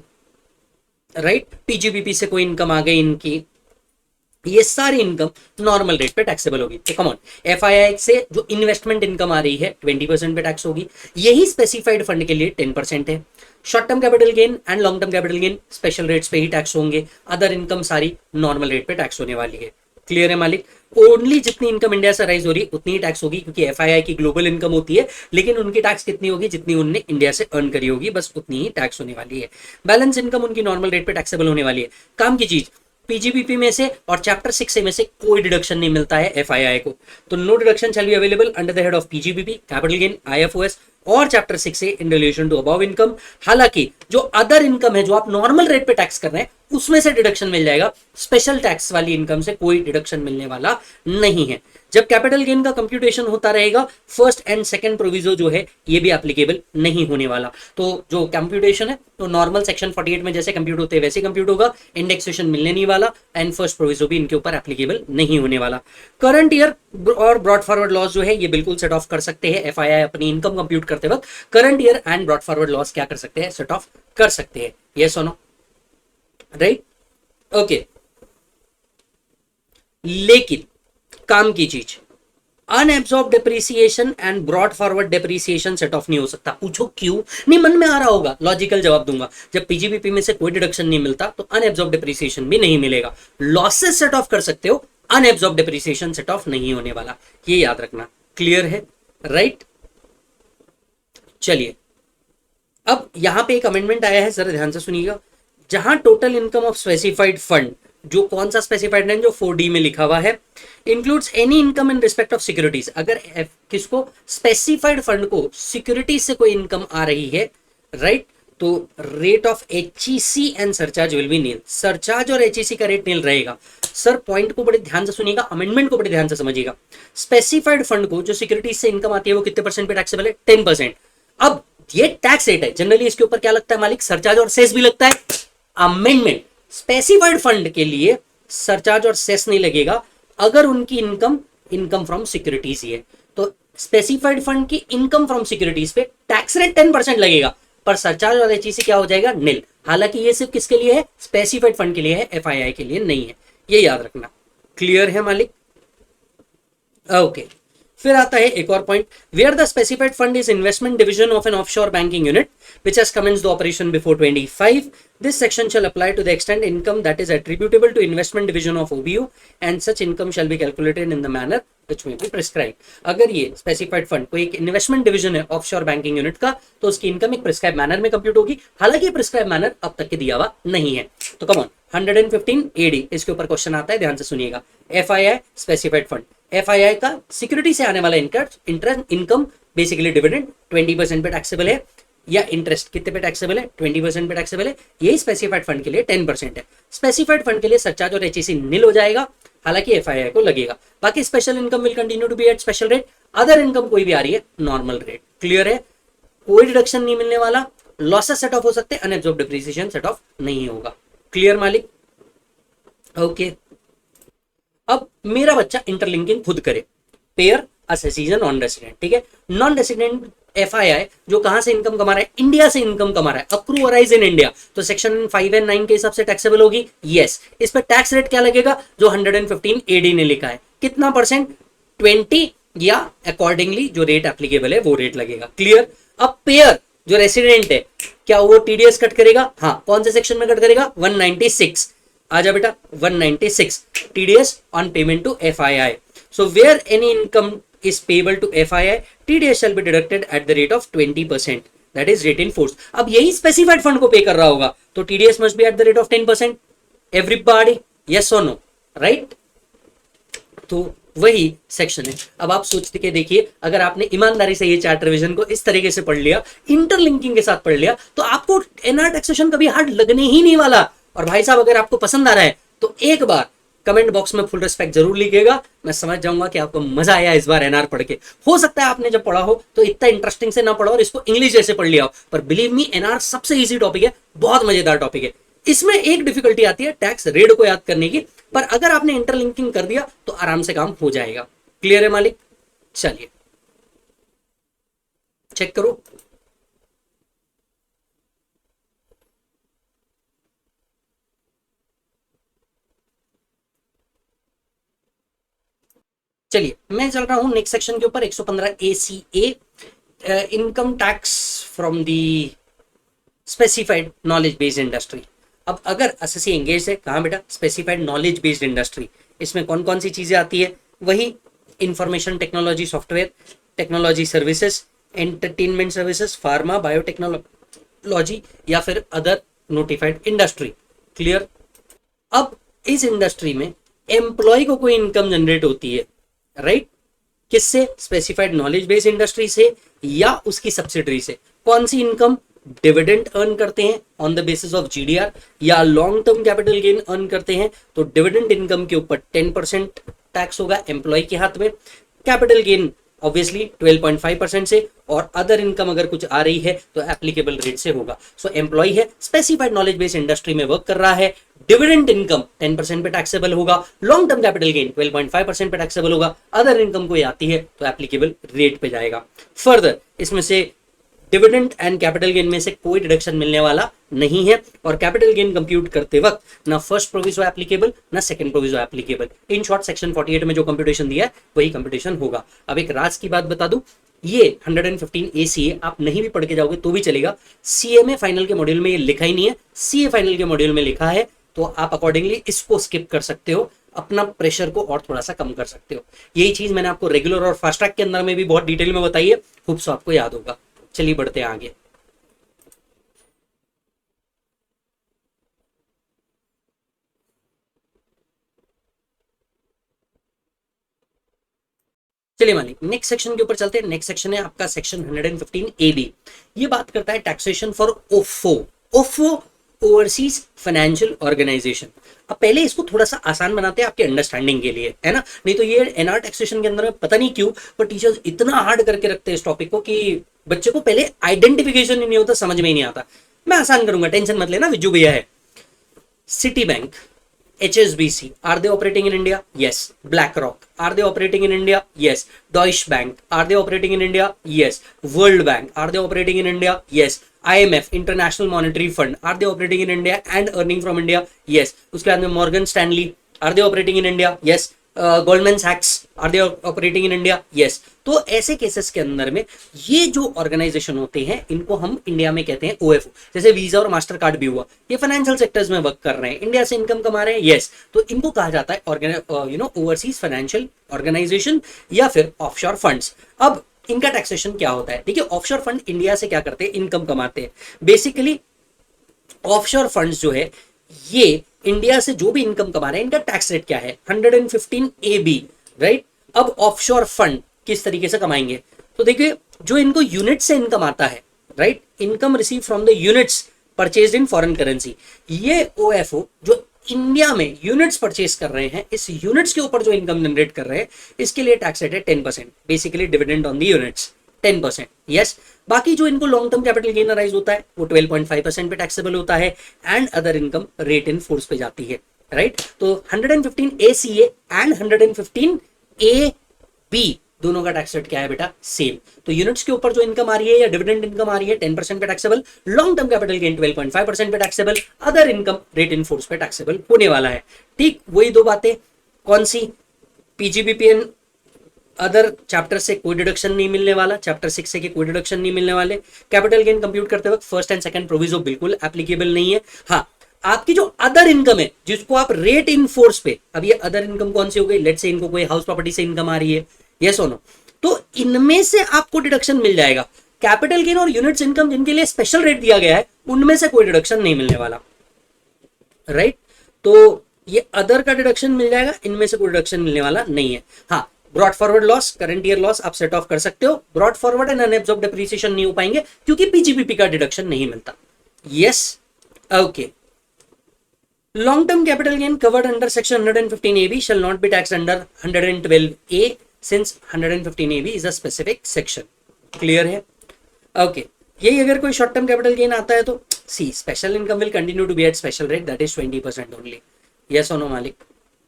राइट, पीजीबीपी से कोई इनकम आ गई इनकी, ये सारी इनकम नॉर्मल रेट पे टैक्सेबल होगी। तो कम ऑन, एफआईआई से जो इन्वेस्टमेंट इनकम आ रही है 20% पे टैक्स होगी, यही स्पेसिफाइड फंड के लिए 10% है। Short term capital gain and long term capital gain special rates पे ही टैक्स होंगे, अदर इनकम सारी नॉर्मल रेट पे टैक्स होने वाली है। क्लियर है मालिक? ओनली जितनी इनकम इंडिया से राइज हो रही है उतनी ही टैक्स होगी, क्योंकि एफआईआई की ग्लोबल इनकम होती है, लेकिन उनकी टैक्स कितनी होगी, जितनी उनने इंडिया से अर्न करी होगी, बस उतनी ही टैक्स होने वाली है। बैलेंस इनकम उनकी नॉर्मल रेट पे टैक्सेबल होने वाली है। काम की चीज, पीजीबीपी में से और चैप्टर 6 में से कोई डिडक्शन नहीं मिलता है एफआईआई को, तो no deduction shall be available under the head of PGBP, capital gain, IFOS और चैप्टर 6 से in relation to above income. हालांकि जो अदर इनकम है जो आप नॉर्मल रेट पे टैक्स कर रहे हैं उसमें से डिडक्शन मिल जाएगा, स्पेशल टैक्स वाली इनकम से कोई डिडक्शन मिलने वाला नहीं है। जब कैपिटल गेन का कंप्यूटेशन होता रहेगा, फर्स्ट एंड सेकंड प्रोविजो जो है ये भी एप्लीकेबल नहीं होने वाला। तो जो कंप्यूटेशन है तो नॉर्मल सेक्शन 48 में जैसे कंप्यूट होते हैं वैसे कंप्यूट होगा, इंडेक्सेशन मिलने नहीं वाला एंड फर्स्ट प्रोविजो भी इनके ऊपर एप्लीकेबल नहीं होने वाला। करंट ईयर और ब्रॉड फॉरवर्ड लॉस जो है ये बिल्कुल सेट ऑफ कर सकते हैं एफआईआई अपनी इनकम कंप्यूट करते वक्त, current year and brought forward loss क्या कर सकते हैं, सेट ऑफ कर सकते हैं। यस और नो? Right, okay. लेकिन काम की चीज, unabsorb depreciation and brought forward depreciation set off नहीं हो सकता। पूछो क्यों? नहीं, मन में आ रहा होगा, लॉजिकल जवाब दूंगा। जब पीजीबीपी में से कोई डिडक्शन नहीं मिलता तो अनएब्सॉर्ब डेप्रिसिएशन भी नहीं मिलेगा। लॉसेस सेट ऑफ कर सकते हो, अनएब्सॉर्ब डेप्रिसिएशन सेट ऑफ नहीं होने वाला, ये याद रखना। क्लियर है? राइट, चलिए अब यहां पे एक अमेंडमेंट आया है, जरा ध्यान से सुनिएगा। जहां total income of specified fund, जो कौन सा स्पेसिफाइड है, जो 4D में लिखा हुआ है, includes any income in respect of securities. अगर किसको, स्पेसिफाइड फंड को सिक्योरिटीज से कोई इनकम आ रही है, राइट, तो rate of HEC and surcharge will be nil. Surcharge और एचईसी का रेट नील रहेगा। सर पॉइंट को बड़े ध्यान से सुनिएगा, अमेंडमेंट को बड़े ध्यान से समझिएगा। स्पेसिफाइड फंड को जो सिक्योरिटीज से इनकम आती है वो कितने परसेंट पे टैक्सेबल है? 10%। अब ये टैक्स रेट है, जनरली इसके ऊपर क्या लगता है मालिक, सरचार्ज और सेस भी लगता है। अमेंडमेंट, स्पेसिफाइड फंड के लिए सरचार्ज और सेस नहीं लगेगा अगर उनकी इनकम फ्रॉम सिक्योरिटीज ही है। तो स्पेसिफाइड फंड की इनकम फ्रॉम सिक्योरिटीज पे टैक्स रेट 10% लगेगा, पर सरचार्ज और एचईसी क्या हो जाएगा, निल। हालांकि ये सिर्फ किसके लिए है, स्पेसिफाइड फंड के लिए है, एफआईआई के लिए नहीं है, ये याद रखना। क्लियर है मालिक? ओके। फिर आता है एक और point, where the specified fund is investment division of an offshore banking unit which has commenced the operation before 25, this section shall apply to the extent income that is attributable to investment division of OBU and such income shall be calculated in the manner which may be prescribed. अगर ये specified fund कोई एक investment division है offshore banking unit का, तो उसकी income एक prescribe manner में कंप्यूट होगी। हालांकि प्रिस्क्राइब मैनर अब तक के दिया हुआ नहीं है। तो कम ऑन, 115 AD इसके ऊपर क्वेश्चन आता है, ध्यान से सुनिएगा। एफआईआई स्पेसिफाइड फंड, एफआईआई का सिक्योरिटी से आने वाला इनकम बेसिकली डिविडेंड 20% पे टैक्सेबल है, या इंटरेस्ट कितने पे टैक्सेबल है, 20% पे टैक्सेबल है। यही स्पेसिफाइड फंड के लिए 10% है। स्पेसिफाइड फंड के लिए सरचार्ज और एचईसी निल हो जाएगा, हालांकि एफआईआई को लगेगा। बाकी special income will continue to be at special rate, other income कोई भी आ रही है नॉर्मल रेट। क्लियर है? कोई डिडक्शन नहीं मिलने वाला, लॉसेस सेट ऑफ हो सकते हैं, अनएब्सॉर्ब डेप्रिसिएशन सेट ऑफ नहीं होगा। क्लियर मालिक? ओके। अब मेरा बच्चा इंटरलिंकिंग खुद करे, पेयर अस नॉन रेसिडेंट, ठीक है। नॉन रेसिडेंट एफआईआई जो कहां से इनकम कमा रहा है, इंडिया से इनकम कमा रहा है, अक्रू अराइज इन इंडिया, तो सेक्शन 5 एंड 9 के हिसाब से टैक्सेबल होगी। यस, इस पर टैक्स रेट क्या लगेगा, जो 115 AD ने लिखा है, कितना परसेंट, 20, या अकॉर्डिंगली जो रेट एप्लीकेबल है वो रेट लगेगा। क्लियर? अब पेयर जो रेसिडेंट है, क्या वो टीडीएस कट करेगा? हाँ। कौन से सेक्शन में कट करेगा? 196। आजा बेटा, 196 TDS on payment to FII. So where any income is payable to FII, TDS shall be deducted at the rate of 20%. That is rate in force. अब यही स्पेसिफाइड फंड को पे कर रहा होगा, तो TDS must be at the rate of 10%. Everybody, yes or no, right? तो वही सेक्शन है। अब आप सोच के देखिए, अगर आपने ईमानदारी से ये चार्ट रिवीजन को इस तरीके से पढ़ लिया, इंटरलिंकिंग के साथ पढ़ लिया, तो आपको एनआर टैक्सेशन कभी हार्ड लगने ही नहीं वाला। और भाई साहब, अगर आपको पसंद आ रहा है तो एक बार कमेंट बॉक्स में फुल रिस्पेक्ट जरूर लिखिएगा। मैं समझ जाऊंगा कि आपको मजा आया इस बार एनआर पढ़ के। हो सकता है आपने जब पढ़ा हो तो इतना इंटरेस्टिंग से ना पढ़ा और इसको इंग्लिश जैसे पढ़ लिया हो, पर बिलीव मी, एनआर सबसे इजी टॉपिक है, बहुत मजेदार टॉपिक है। इसमें एक डिफिकल्टी आती है टैक्स रेट को याद करने की, पर अगर आपने इंटरलिंकिंग कर दिया तो आराम से काम हो जाएगा। क्लियर है मालिक? चलिए चेक करो। चलिए मैं चल रहा हूं नेक्स्ट सेक्शन के ऊपर, 115 ACA, income tax from the specified knowledge based industry. अब अगर एसएससी एंगेज है, कहाँ बेटा? Specified knowledge based industry. इसमें कौन कौन सी चीजें आती है? वही information technology software, technology services, entertainment services, pharma, biotechnology या फिर अदर नोटिफाइड इंडस्ट्री। क्लियर? अब इस इंडस्ट्री में एम्प्लॉय को कोई इनकम जनरेट होती है, राइट? किससे? स्पेसिफाइड नॉलेज बेस्ड इंडस्ट्री से या उसकी सब्सिडरी से। कौन सी इनकम? डिविडेंड अर्न करते हैं on the basis of GDR, या long term capital gain earn करते हैं तो डिविडेंड इनकम के ऊपर 10% टैक्स होगा एम्प्लॉय के हाथ में। कैपिटल गेन ऑब्वियसली 12.5% से, और अदर इनकम अगर कुछ आ रही है तो एप्लीकेबल रेट से होगा। सो एम्प्लॉय है, स्पेसिफाइड नॉलेज बेस्ड इंडस्ट्री में वर्क कर रहा है, डिविडेंड इनकम 10% पे टैक्सेबल होगा, लॉन्ग टर्म कैपिटल गेन 12.5% पे टैक्सेबल होगा, अदर इनकम कोई आती है तो एप्लीकेबल रेट पे जाएगा। फर्दर इसमें से डिविडेंड एंड कैपिटल गेन में से कोई डिडक्शन मिलने वाला नहीं है, और कैपिटल गेन कंप्यूट करते वक्त ना फर्स्ट प्रोविजो एप्लीकेबल ना second proviso applicable. In short section 48 में जो कंप्यूटेशन दिया है वही कंप्यूटेशन होगा। अब एक राज की बात बता दूं, ये 115 ACA आप नहीं भी पढ़ के जाओगे तो भी चलेगा, CMA फाइनल के मॉड्यूल में ये लिखा ही नहीं है, CA फाइनल के मॉड्यूल में लिखा है, तो आप अकॉर्डिंगली इसको स्किप कर सकते हो, अपना प्रेशर को और थोड़ा सा कम कर सकते हो। यही चीज मैंने आपको रेगुलर और फास्ट ट्रैक के अंदर में भी बहुत डिटेल में बताई है, होप सो आपको याद होगा। चलिए बढ़ते हैं आगे। चलिए मालिक नेक्स्ट सेक्शन के ऊपर चलते हैं। नेक्स्ट सेक्शन है आपका सेक्शन 115 AB। ये बात करता है टैक्सेशन फॉर ओफो। ओफो ओवरसीज फाइनेंशियल ऑर्गेनाइजेशन। अब पहले इसको थोड़ा सा आसान बनाते हैं आपके अंडरस्टैंडिंग के लिए, है ना? नहीं तो ये एनआर टैक्सेशन के अंदर में पता नहीं क्यों पर टीचर्स इतना हार्ड करके रखते हैं इस टॉपिक को कि बच्चे को पहले आइडेंटिफिकेशन ही नहीं होता, समझ में ही नहीं आता। मैं आसान करूंगा, टेंशन मत लेना, विजू भैया है। City bank, HSBC, are they operating in India? Yes. BlackRock, are they operating in India? Yes. Deutsche Bank, are they operating in India? Yes. World Bank, are they operating in India? Yes. IMF, International Monetary Fund, are they operating in India and earning from India? Yes. उसके बाद में Morgan Stanley, are they operating in India? Yes. Goldman Sachs, are they operating in India? Yes. तो ऐसे cases के अंदर में ये जो ऑर्गेनाइजेशन होते हैं इनको हम इंडिया में कहते हैं OFO। जैसे वीजा और मास्टर कार्ड भी हुआ, ये फाइनेंशियल सेक्टर्स में वर्क कर रहे हैं, इंडिया से इनकम कमा रहे हैं, यस, तो इनको कहा जाता है ओवरसीज फाइनेंशियल ऑर्गेनाइजेशन या फिर ऑफशोर फंड्स। अब इनका टैक्सेशन क्या होता है? देखिए, ऑफशोर फंड इंडिया से क्या करते हैं? इनकम कमाते हैं। बेसिकली ऑफशोर फंड्स जो है ये इंडिया से जो भी इनकम कमा रहे हैं, इनका टैक्स रेट क्या है? 115 AB, राइट? अब ऑफशोर फंड किस तरीके से कमाएंगे? तो देखिए, जो इनको यूनिट से इनकम आता है, right, income receive from the units purchased in foreign currency, ये OFO जो इंडिया में यूनिट्स परचेज कर रहे हैं, इस यूनिट्स के ऊपर जो इनकम जनरेट कर रहे हैं, इसके लिए टैक्स रेट है 10%, basically dividend on the units 10%, yes. बाकी जो इनको long term capital gain arise होता है वो 12.5% पे टैक्सेबल होता है, and other income rate in force पे जाती है, राइट? तो 115 ACA एंड 115 AB दोनों का टैक्स रेट क्या है बेटा? सेम। तो यूनिट्स के ऊपर जो इनकम आ रही है या डिविडेंड इनकम आ रही है 10% पे taxable, long term capital gain 12.5% पे taxable, other income rate in force पे टैक्सेबल होने वाला है। ठीक, वही दो बातें। कौन सी? PGBPN अदर चैप्टर से कोई डिडक्शन नहीं मिलने वाला, चैप्टर 6 से कोई डिडक्शन नहीं मिलने वाले। कैपिटल गेन कंप्यूट करते वक्त फर्स्ट एंड सेकंड प्रोविजो बिल्कुल एप्लीकेबल नहीं है। हाँ, आपकी जो अदर इनकम है जिसको आप रेट इन फोर्स पे, अब ये अदर इनकम कौन सी हो गई? लेट्स से इनको कोई हाउस प्रॉपर्टी से इनकम आ रही है, यस और नो, तो इनमें से आपको डिडक्शन मिल जाएगा। कैपिटल गेन और यूनिट्स इनकम जिनके लिए स्पेशल रेट दिया गया है उनमें से कोई डिडक्शन नहीं मिलने वाला, राइट? तो ये अदर का डिडक्शन मिल जाएगा, इनमें से कोई डिडक्शन मिलने वाला नहीं है। हाँ, brought forward loss, current year loss आप सेट ऑफ कर सकते हो, brought forward and unabsorbed depreciation नहीं हो पाएंगे क्योंकि पीजीपीपी का डिडक्शन नहीं मिलता। Yes, okay. Long term capital gain covered under section 115AB shall not be taxed under 112A since 115AB is a specific section। Clear है? ओके। यही अगर कोई शॉर्ट टर्म कैपिटल गेन आता है तो C special income will continue to be at special rate, that is 20% only. Yes और no मालिक,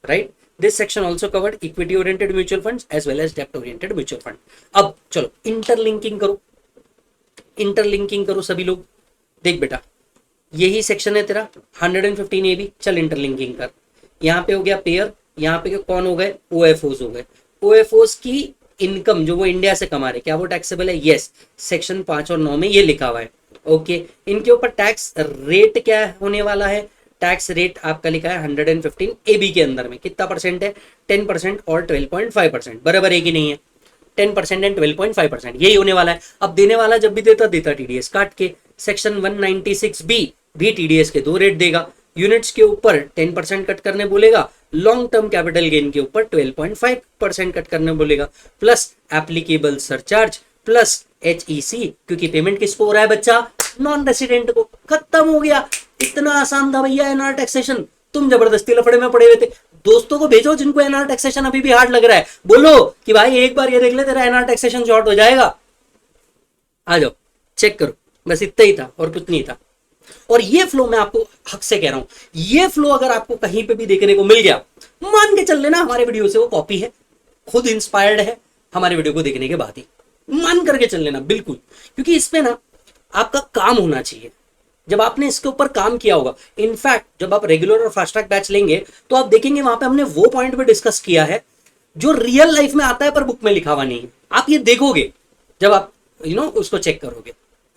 right? This section also covered equity oriented mutual fund as well as डेप्ट oriented mutual fund. अब चलो interlinking करो, interlinking करो सभी लोग। देख बेटा, यही सेक्शन है तेरा 115AB, चल इंटरलिंकिंग कर। यहाँ पे हो गया पेयर, यहाँ पे कौन हो गए? ओएफओज हो गए। ओएफओज की इनकम जो वो इंडिया से कमा रहे, क्या वो टैक्सेबल है? यस, सेक्शन 5 और 9 में ये लिखा हुआ है। ओके, इनके ऊपर टैक्स रेट क्या होने वाला है? टैक्स रेट आपका लिखा है 115AB के अंदर में कितना परसेंट है? 10% और 12.5%। बराबर है कि नहीं है? 10% एंड 12.5% यही होने वाला है। अब देने वाला जब भी देता टीडीएस काट के। सेक्शन 196B भी टीडीएस के 2 रेट देगा। यूनिट्स के ऊपर 10% कट करने बोलेगा, लॉन्ग टर्म कैपिटल गेन के ऊपर 12.5% कट करने बोलेगा, plus applicable surcharge plus HEC, क्योंकि पेमेंट किसको हो रहा है बच्चा? नॉन रेसिडेंट को। खत्म हो गया, इतना आसान था भैया एनआर टैक्सेशन। तुम जबरदस्ती लफड़े में पड़े हुए थे। दोस्तों को भेजो जिनको एनआर टैक्सेशन अभी भी हार्ड लग रहा है, बोलो कि भाई एक बार ये देख ले तेरा एनआर टैक्सेशन शॉर्ट हो जाएगा। आ जाओ चेक करो, बस इतना ही था और कुछ नहीं था। और ये फ्लो मैं आपको हक से कह रहा हूं, ये फ्लो अगर आपको कहीं पे भी देखने को मिल गया, मान के चल लेना हमारे वीडियो से वो कॉपी है, खुद इंस्पायर्ड है हमारे वीडियो को देखने के बाद ही, मान करके चल लेना बिल्कुल। क्योंकि इसमें ना आपका काम होना चाहिए, जब आपने इसके ऊपर काम किया होगा। इनफैक्ट जब आप रेगुलर और फास्ट ट्रैक बैच लेंगे तो आप देखेंगे वहां पे हमने वो पॉइंट पे डिस्कस किया है जो रियल लाइफ में आता है पर बुक में लिखा हुआ नहीं है। आप ये देखोगे जब आप उसको चेक करोगे।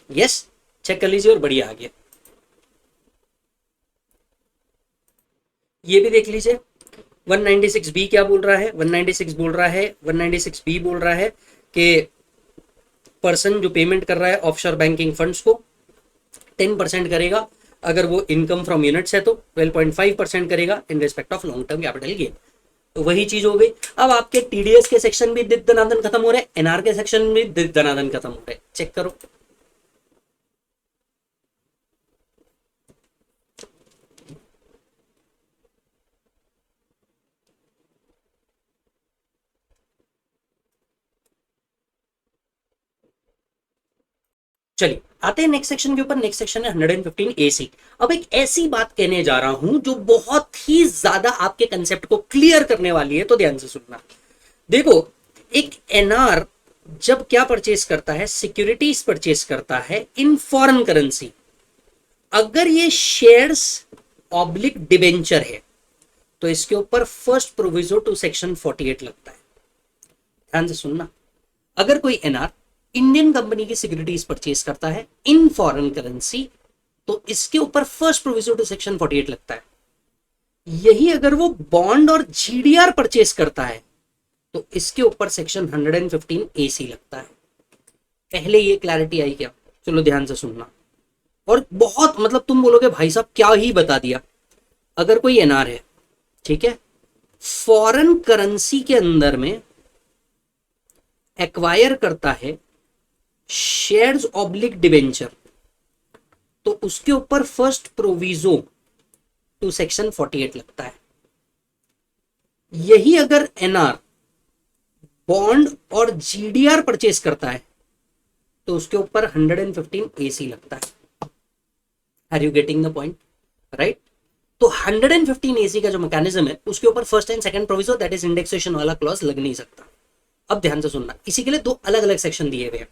यस, चेक कर लीजिए और बढ़िया आ गया। ये भी देख लीजिए 196B क्या बोल रहा है? 196 बोल रहा है, 196B बोल रहा है कि पर्सन जो पेमेंट कर रहा है ऑफशोर बैंकिंग फंड्स को 10% करेगा, अगर वो इनकम फ्रॉम यूनिट्स है तो 12.5% करेगा इन respect of long term capital gain. तो वही चीज हो गई। अब आपके टीडीएस के सेक्शन भी दनादन खत्म हो रहे हैं, एनआर के सेक्शन भी दनादन खत्म हो रहे हैं। चेक करो, चलिए आते हैं नेक्स्ट सेक्शन के ऊपर। नेक्स्ट सेक्शन है 115AC। अब एक ऐसी बात कहने जा रहा हूं जो बहुत ही ज्यादा आपके कंसेप्ट को क्लियर करने वाली है, तो ध्यान से सुनना। देखो, एक एनआर जब क्या परचेस करता है? सिक्योरिटीज परचेस करता है इन फॉरेन करेंसी। अगर ये शेयर्स ऑब्लिक डिबेंचर है तो इसके ऊपर फर्स्ट प्रोविजो टू सेक्शन 48 लगता है। ध्यान से सुनना, अगर कोई एनआर इंडियन कंपनी की सिक्योरिटीज परचेज करता है इन फॉरेन करेंसी तो इसके ऊपर फर्स्ट प्रोविजन टू सेक्शन 48 लगता है। यही अगर वो बॉन्ड और जीडीआर परचेज करता है तो इसके ऊपर सेक्शन 115AC लगता है। पहले ये क्लैरिटी आई क्या? चलो ध्यान से सुनना। और बहुत मतलब तुम बोलोगे भाई साहब क्या ही बता दिया। अगर कोई एनआर है, ठीक है, फॉरेन करेंसी के अंदर में एक्वायर करता है शेयर्स ऑब्लिक डिबेंचर, तो उसके ऊपर फर्स्ट प्रोविजो टू सेक्शन 48 लगता है। यही अगर एनआर बॉन्ड और जीडीआर परचेस करता है तो उसके ऊपर 115AC लगता है। Are you getting the point? Right. तो 115AC का जो मैकेनिज्म है उसके ऊपर first and second proviso that is indexation वाला क्लॉज लग नहीं सकता। अब ध्यान से सुनना, इसी के लिए 2 अलग अलग सेक्शन दिए हुए हैं।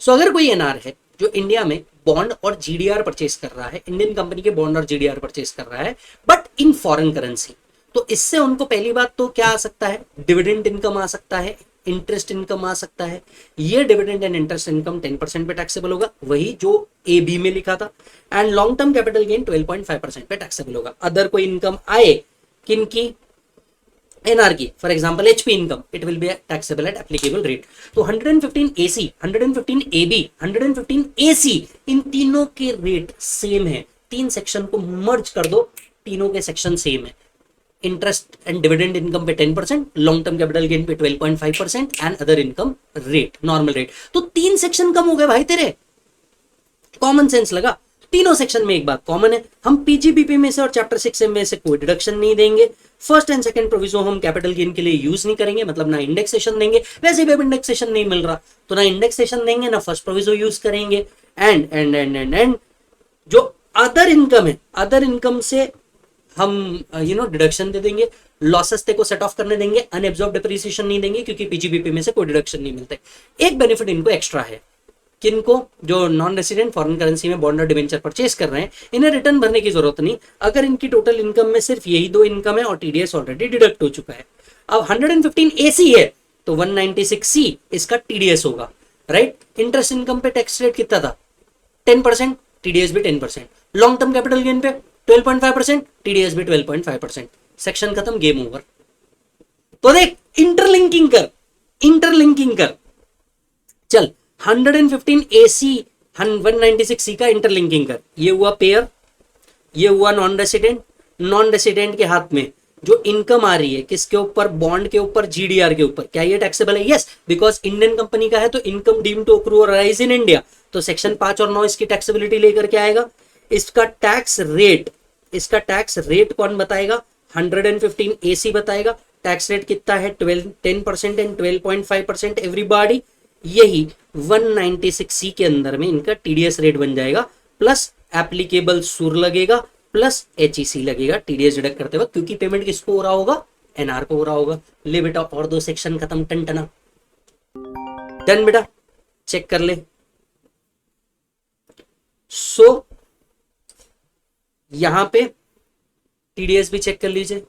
सो अगर कोई एनआर है जो इंडिया में बॉन्ड और जीडीआर परचेस कर रहा है, इंडियन कंपनी के बॉन्ड और जीडीआर परचेस कर रहा है बट इन फॉरेन करेंसी, तो इससे उनको पहली बात तो क्या आ सकता है? डिविडेंड इनकम आ सकता है, इंटरेस्ट इनकम आ सकता है। ये डिविडेंड एंड इंटरेस्ट इनकम 10% पे टैक्सेबल होगा, वही जो AB में लिखा था। And long term capital gain 12.5% पे टैक्सेबल होगा। अदर कोई इनकम आए किनकी? एनआर की, for example HP income, it will be taxable at applicable rate. तो 115AC, 115AB, 115AC इन तीनों के रेट सेम है। 3 सेक्शन को मर्ज कर दो, तीनों के सेक्शन सेम है। इंटरेस्ट एंड डिविडेंड इनकम पे 10%, लॉन्ग टर्म कैपिटल गेन पे 12.5% and other income rate, normal rate. तो 3 सेक्शन कम हो गए भाई तेरे, कॉमन सेंस लगा। तीनों सेक्शन में एक बात कॉमन है, हम पीजीबीपी में से और चैप्टर 6 में से कोई डिडक्शन नहीं देंगे। फर्स्ट एंड सेकंड प्रोविजो हम कैपिटल गेन के लिए यूज नहीं करेंगे, मतलब ना इंडेक्सेशन देंगे, वैसे भी अब इंडेक्सेशन नहीं मिल रहा तो ना इंडेक्सेशन देंगे ना फर्स्ट प्रोविजो यूज करेंगे। And and and and and जो अदर इनकम है, अदर इनकम से हम डिडक्शन दे देंगे, लॉसेस को सेट ऑफ करने देंगे, अनएब्जॉर्ब डिप्रिसिएशन नहीं देंगे क्योंकि पीजीबीपी में से कोई डिडक्शन नहीं मिलता। एक बेनिफिट इनको एक्स्ट्रा है, किनको, जो नॉन रेसिडेंट फॉरेन करेंसी में बॉन्ड और डिवेंचर परचेस कर रहे हैं, इन्हें रिटर्न भरने की जरूरत नहीं अगर इनकी टोटल इनकम में सिर्फ यही 2 इनकम है और टीडीएस ऑलरेडी डिडक्ट हो चुका है। अब 115 एसी है तो 196 सी इसका टीडीएस होगा, राइट। इंटरेस्ट इनकम पे टैक्स रेट कितना था, 10%, टीडीएस भी 10%, लॉन्ग टर्म कैपिटल गेन पे 12.5%, टीडीएस भी 12.5%। सेक्शन खत्म, गेम ओवर। तो देख इंटरलिंकिंग कर, इंटरलिंकिंग कर, चल 115 एसी 196 सी का इंटरलिंकिंग कर। ये हुआ पेयर, ये हुआ नॉन रेसिडेंट। नॉन रेसिडेंट के हाथ में जो इनकम आ रही है किसके ऊपर, बॉन्ड के ऊपर, जीडीआर के ऊपर, क्या ये टैक्सेबल है? यस, बिकॉज इंडियन कंपनी का है तो इनकम डीम टू अक्रू और राइज इन इंडिया, तो सेक्शन 5 और 9 इसकी टैक्सेबिलिटी लेकर के आएगा। इसका टैक्स रेट, इसका टैक्स रेट कौन बताएगा? 115 एसी बताएगा। टैक्स रेट कितना है? 10% एंड 12.5% एवरीबॉडी। यही 196 सी के अंदर में इनका टीडीएस रेट बन जाएगा, प्लस एप्लीकेबल सूर लगेगा, प्लस एचईसी लगेगा टीडीएस डिडक्ट करते वक्त, क्योंकि पेमेंट किसको हो रहा होगा? एनआर को हो रहा होगा। ले बेटा और 2 सेक्शन खत्म, टनटना डन बेटा, चेक कर ले। सो यहां पे टीडीएस भी चेक कर लीजिए।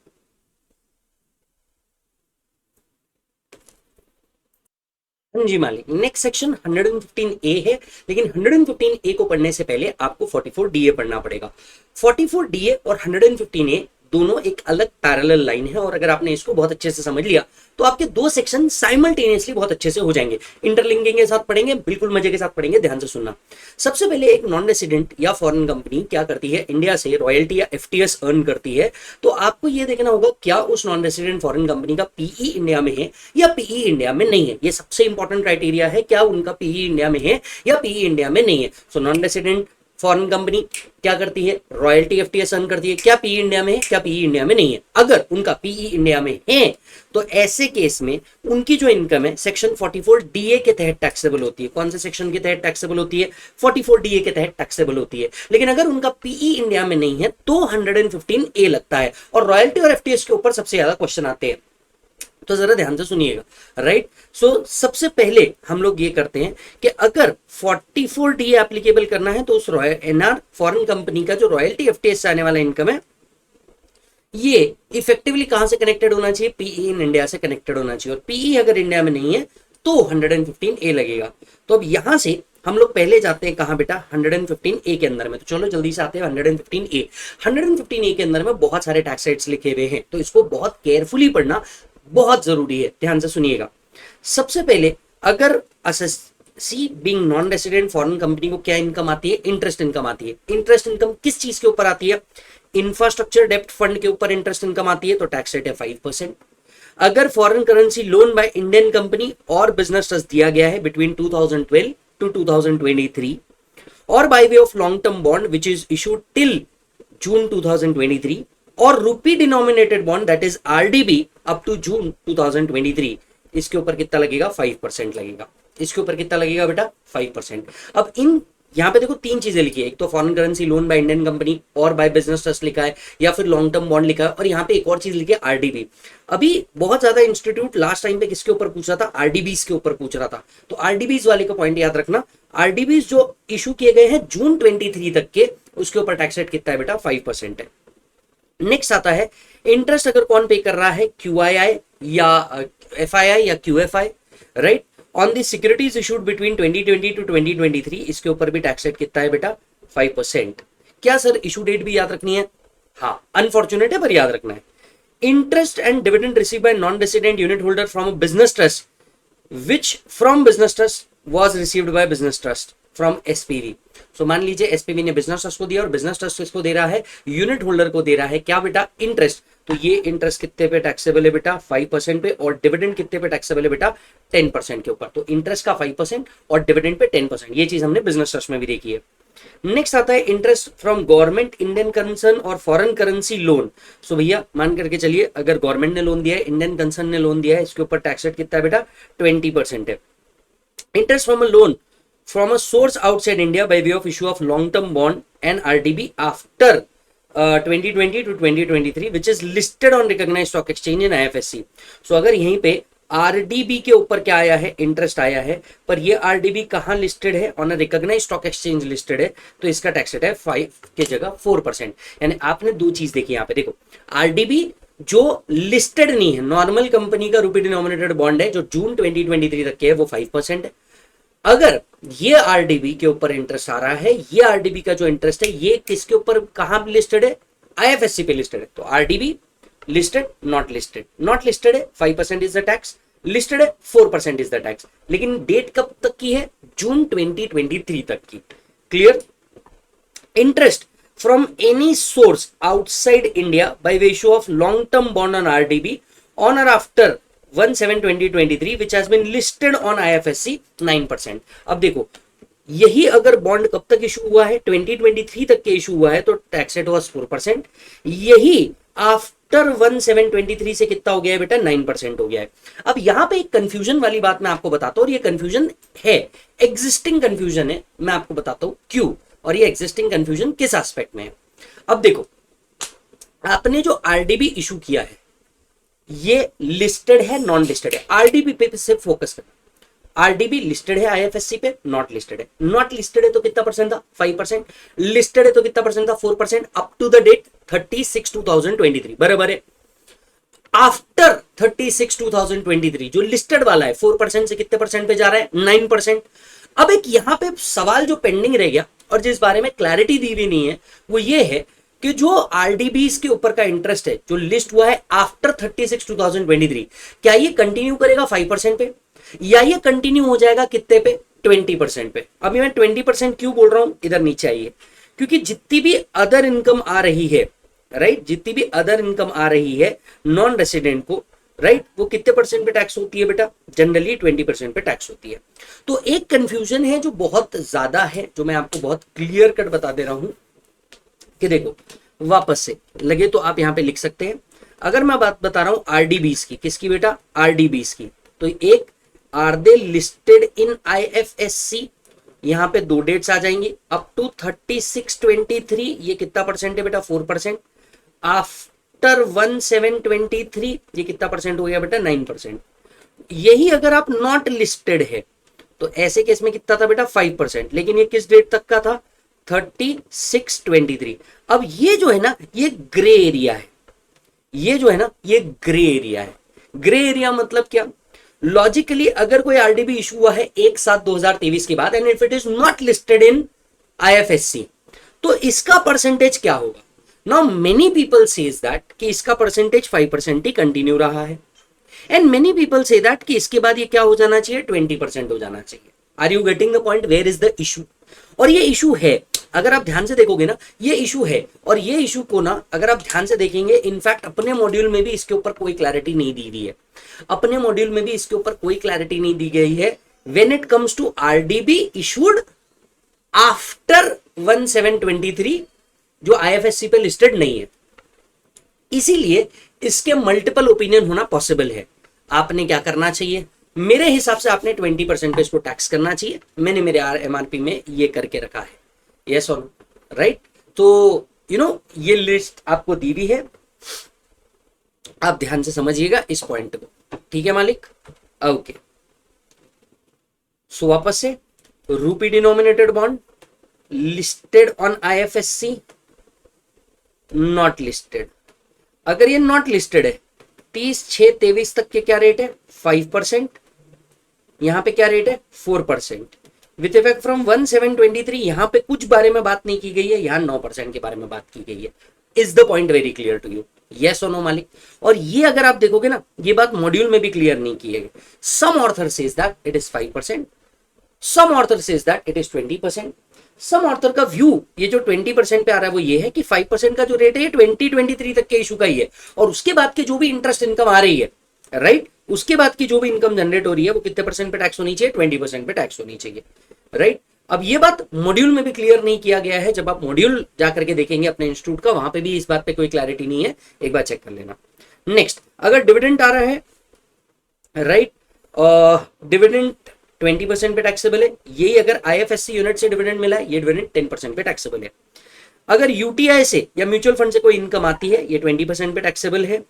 जी मालिक, नेक्स्ट सेक्शन 115 ए है, लेकिन 115 ए को पढ़ने से पहले आपको 44 डीए पढ़ना पड़ेगा। 44 डीए और 115 ए दोनों एक अलग पैरेलल लाइन है, और अगर आपने इसको बहुत अच्छे से समझ लिया तो आपके 2 सेक्शन साइमल्टेनियसली बहुत अच्छे से हो जाएंगे। इंटरलिंकिंग के साथ पढ़ेंगे, बिल्कुल मजे के साथ पढ़ेंगे, ध्यान से सुनना। सबसे पहले एक नॉन रेसिडेंट या फॉरेन कंपनी क्या करती है, इंडिया से रॉयल्टी या एफटीएस अर्न करती है, तो आपको यह देखना होगा क्या उस नॉन रेसिडेंट फॉरेन कंपनी का पीई इंडिया में है या पीई इंडिया में नहीं है। ये सबसे इंपॉर्टेंट क्राइटेरिया है, क्या उनका पीई इंडिया में है या पीई इंडिया में नहीं है। सो नॉन रेसिडेंट फॉरेन कंपनी क्या करती है, रॉयल्टी एफटीएस अर्न करती है, क्या पीई इंडिया में है, क्या पीई इंडिया में नहीं है। अगर उनका पीई इंडिया में है तो ऐसे केस में उनकी जो इनकम है सेक्शन 44 डीए के तहत टैक्सेबल होती है। कौन से सेक्शन के तहत टैक्सेबल होती है? 44 डीए के तहत टैक्सेबल होती है। लेकिन अगर उनका पीई इंडिया में नहीं है तो 115 ए लगता है, और रॉयल्टी और एफटीएस के ऊपर सबसे ज्यादा क्वेश्चन आते हैं, तो जरा ध्यान से सुनिएगा, राइट। सो सबसे पहले हम लोग ये करते हैं कि अगर 44 डी एप्लीकेबल करना है तो उस एनआर फॉरेन कंपनी का जो रॉयल्टी एफटीएस से आने वाला इनकम है ये इफेक्टिवली कहां से कनेक्टेड होना चाहिए? पीई इन इंडिया से कनेक्टेड होना चाहिए, और पीई अगर इंडिया में नहीं है तो 115 ए लगेगा। तो अब यहां से हम लोग पहले जाते हैं कहां बेटा? 115 ए के अंदर में। तो चलो जल्दी से आते हैं 115 ए। 115 ए के अंदर में बहुत सारे टैक्स रेट्स लिखे हुए हैं, तो इसको बहुत केयरफुली पढ़ना बहुत जरूरी है, ध्यान से सुनिएगा। सबसे पहले अगर C being non resident foreign company को क्या इनकम आती है? इंटरेस्ट इनकम आती है। इंटरेस्ट इनकम किस चीज के ऊपर आती है? इंफ्रास्ट्रक्चर डेप्ट फंड के ऊपर इंटरेस्ट इनकम आती है, तो टैक्स रेट है 5%। अगर foreign currency loan by Indian company और बिजनेस ट्रस्ट दिया गया है बिटवीन 2012 टू 2023 और by way of long term bond which is issued till June 2023 और rupee denominated bond that is RDB up to June 2023, इसके ऊपर कितना लगेगा? 5% लगेगा। इसके ऊपर कितना लगेगा बेटा? 5%। अब इन यहां पे देखो 3 चीजें लिखी है, एक तो foreign currency loan by Indian company और बाय बिजनेस ट्रस्ट लिखा है, या फिर लॉन्ग टर्म बॉन्ड लिखा है, और यहाँ पे एक और चीज लिखी है आरडीबी। अभी बहुत ज्यादा इंस्टीट्यूट लास्ट टाइम पे किसके ऊपर पूछ रहा था? आरडीबीज के ऊपर पूछ रहा था, तो आरडीबीज वाले का पॉइंट याद रखना। आरडीबीज जो इशू किए गए हैं जून 23 तक के, उसके ऊपर टैक्स रेट कितना है बेटा? 5% है। नेक्स्ट आता है इंटरेस्ट अगर कौन पे कर रहा है? क्यूआईआई या एफआईआई या QFI, right, on the securities issued between 2020 to 2023, इसके ऊपर भी टैक्स रेट कितना है बेटा? 5%। क्या सर इशू डेट भी याद रखनी है? हाँ, अनफॉर्चुनेट है पर याद रखना है। Interest and dividend receive by non resident unit holder from a business trust which from business trust was received by business trust from SPV. So मान लीजिए एसपीवी ने बिजनेस ट्रस्ट को दिया और बिजनेस ट्रस्ट इसको दे रहा है, यूनिट होल्डर को दे रहा है क्या बेटा? इंटरेस्ट। तो ये इंटरेस्ट कितने पे टैक्सेबल है बेटा 5% पे, और डिविडेंड कितने पे टैक्सेबल है बेटा 10% के ऊपर। तो इंटरेस्ट का 5% और डिविडेंड पे 10%, ये चीज हमने बिजनेस ट्रस्ट में भी देखी है। नेक्स्ट आता है interest from government, Indian concern और फॉरेन करेंसी लोन। सो भैया मान करके चलिए, अगर गवर्नमेंट ने लोन दिया है, इंडियन कंसर्न ने लोन दिया है, इसके ऊपर टैक्स रेट कितना है बेटा 20% है। Interest from a loan from a source outside India by way of issue of long-term bond and RDB after 2020 to 2023 which is listed on recognized stock exchange in IFSC। So अगर यहीं पे RDB के ऊपर क्या आया है, interest आया है, पर ये RDB कहाँ लिस्टेड है, on a recognised stock exchange listed है, तो इसका टैक्स रेट है 5 के जगह 4%। यानी आपने दो चीज देखी यहाँ पे, देखो RDB जो लिस्टेड नहीं है, नॉर्मल कंपनी का रुपी डिनोमिनेटेड बॉन्ड है जो जून 2023 तक के है, वो 5% है। अगर ये आरडीबी के ऊपर इंटरेस्ट आ रहा है, ये आरडीबी का जो इंटरेस्ट है ये किसके ऊपर कहां लिस्टेड है, आईएफएससी पे लिस्टेड है। तो RDB listed, not listed, not listed है 5% इज द टैक्स, लिस्टेड है 4% इज द टैक्स। लेकिन डेट कब तक की है, जून 2023 तक की। Clear. Interest from any source outside India by way issue of long term bond on RDB on और after 1/7/2023 which has been listed on IFSC 9%। अब देखो यही अगर बॉन्ड कब तक इशू हुआ है, 2023 तक के इशू हुआ है, तो टैक्स रेट वाज 4%। यही आफ्टर 1/7/23 से कितना हो गया है बेटा 9% हो गया है। अब यहां पे एक कंफ्यूजन वाली बात मैं आपको बताता हूं, और ये कंफ्यूजन है, एग्जिस्टिंग कंफ्यूजन है, मैं आपको बताता हूं क्यों, और ये एग्जिस्टिंग कंफ्यूजन किस एस्पेक्ट में है। अब देखो आपने जो आरडीबी इशू किया है ये लिस्टेड है, नॉन लिस्टेड है, आरडीबी पे सिर्फ फोकस करना। आरडीबी लिस्टेड है आईएफएससी पे, नॉट लिस्टेड है। नॉट लिस्टेड है तो कितना परसेंट था 5%, लिस्टेड है तो कितना परसेंट था 4% अप टू द डेट 36/2023, बराबर है। आफ्टर 36/2023 जो लिस्टेड वाला है 4% से कितने परसेंट पे जा रहा है 9%। अब एक यहां पे सवाल जो पेंडिंग रह गया और जिस बारे में क्लैरिटी दी हुई नहीं है वो ये है कि जो आरडीबीज के ऊपर का इंटरेस्ट है जो लिस्ट हुआ है आफ्टर 36/2023, क्या ये कंटिन्यू करेगा 5% पे, या ये कंटिन्यू हो जाएगा कितने पे 20% पे। अभी मैं 20% क्यों बोल रहा हूं, इधर नीचे आइए, क्योंकि जितनी भी अदर इनकम आ रही है, राइट, जितनी भी अदर इनकम आ रही है नॉन रेसिडेंट को, राइट, वो कितने परसेंट पे टैक्स होती है बेटा, जनरली 20% पे टैक्स होती है। तो एक कंफ्यूजन है जो बहुत ज्यादा है, जो मैं आपको बहुत क्लियर कट बता दे रहा हूं कि देखो वापस से लगे तो आप यहां पे लिख सकते हैं। अगर मैं बात बता रहा हूं आरडीबीज की, किसकी बेटा, आरडीबीज की, तो एक are they listed in IFSC, यहां पे दो डेट्स आ जाएंगी, अप टू 36/23 ये कितना परसेंट है बेटा 4%, आफ्टर 1/7/23 ये कितना परसेंट हो गया बेटा 9%। यही अगर आप नॉट लिस्टेड है तो ऐसे केस में कितना था बेटा 5%, लेकिन ये किस डेट तक का था 36/23। अब ये जो है ना ये ग्रे एरिया है, ये जो है ना ये ग्रे एरिया है। ग्रे एरिया मतलब क्या, लॉजिकली अगर कोई आरडीबी इशू हुआ है 1/7/2023 के बाद and if it is not listed in IFSC, तो इसका परसेंटेज क्या होगा। Now many people says that कि इसका परसेंटेज 5% ही कंटिन्यू रहा है, and many people say that कि इसके बाद ये क्या हो जाना चाहिए 20% हो जाना चाहिए। Are you getting the point, where is the issue. और ये इशू है, अगर आप ध्यान से देखोगे ना ये इशू है, और ये इशू को ना अगर आप ध्यान से देखेंगे, इनफैक्ट अपने मॉड्यूल में भी इसके ऊपर कोई क्लैरिटी नहीं दी गई है, अपने मॉड्यूल में भी इसके ऊपर कोई क्लैरिटी नहीं दी गई है when it comes to RDB issued after 1/7/23 जो आईएफएससी पे लिस्टेड नहीं है। इसीलिए इसके मल्टीपल ओपिनियन होना पॉसिबल है। आपने क्या करना चाहिए, मेरे हिसाब से आपने 20% पे इसको टैक्स करना चाहिए। मैंने मेरे एमआरपी में ये करके रखा है, यस और नो, राइट। तो यू नो ये लिस्ट आपको दी हुई है, आप ध्यान से समझिएगा इस पॉइंट को, ठीक है मालिक, ओके। सो वापस से रूपी denominated bond listed on IFSC, not listed. अगर ये नॉट लिस्टेड है 30/6/23 तक के क्या रेट है 5%, यहां पे क्या रेट है 4%, विथ इफेक्ट फ्रॉम 1/7/23 यहां पे कुछ बारे में बात नहीं की गई है, यहां 9% के बारे में बात की गई है। Is the point very clear to you, yes और नो मालिक। और ये अगर आप देखोगे ना ये बात मॉड्यूल में भी क्लियर नहीं की है। Some author says that it is 5%, some author says that it is 20%, some author का व्यू ये जो 20% पे आ रहा है वो ये है कि 5% का जो रेट है ये 2023 तक के इशू का ही है, और उसके बाद के जो भी इंटरेस्ट इनकम आ रही है, राइट, उसके बाद की जो भी इनकम जनरेट हो रही है वो कितने परसेंट पे टैक्स होनी चाहिए, 20% पे टैक्स होनी चाहिए, राइट। अब ये बात मॉड्यूल में भी क्लियर नहीं किया गया है, जब आप मॉड्यूल जाकर के देखेंगे अपने इंस्टीट्यूट का, वहां पे भी इस बात पे कोई क्लैरिटी नहीं है, एक बार चेक कर लेना। नेक्स्ट, अगर डिविडेंड आ रहा है, राइट, डिविडेंड 20% पे टैक्सेबल है, यही अगर आईएफएससी यूनिट से डिविडेंड मिला है, ये डिविडेंड 10% पे टैक्सेबल है। अगर यूटीआई से या म्यूचुअल फंड से कोई इनकम आती है, ये 20% पे टैक्सेबल है।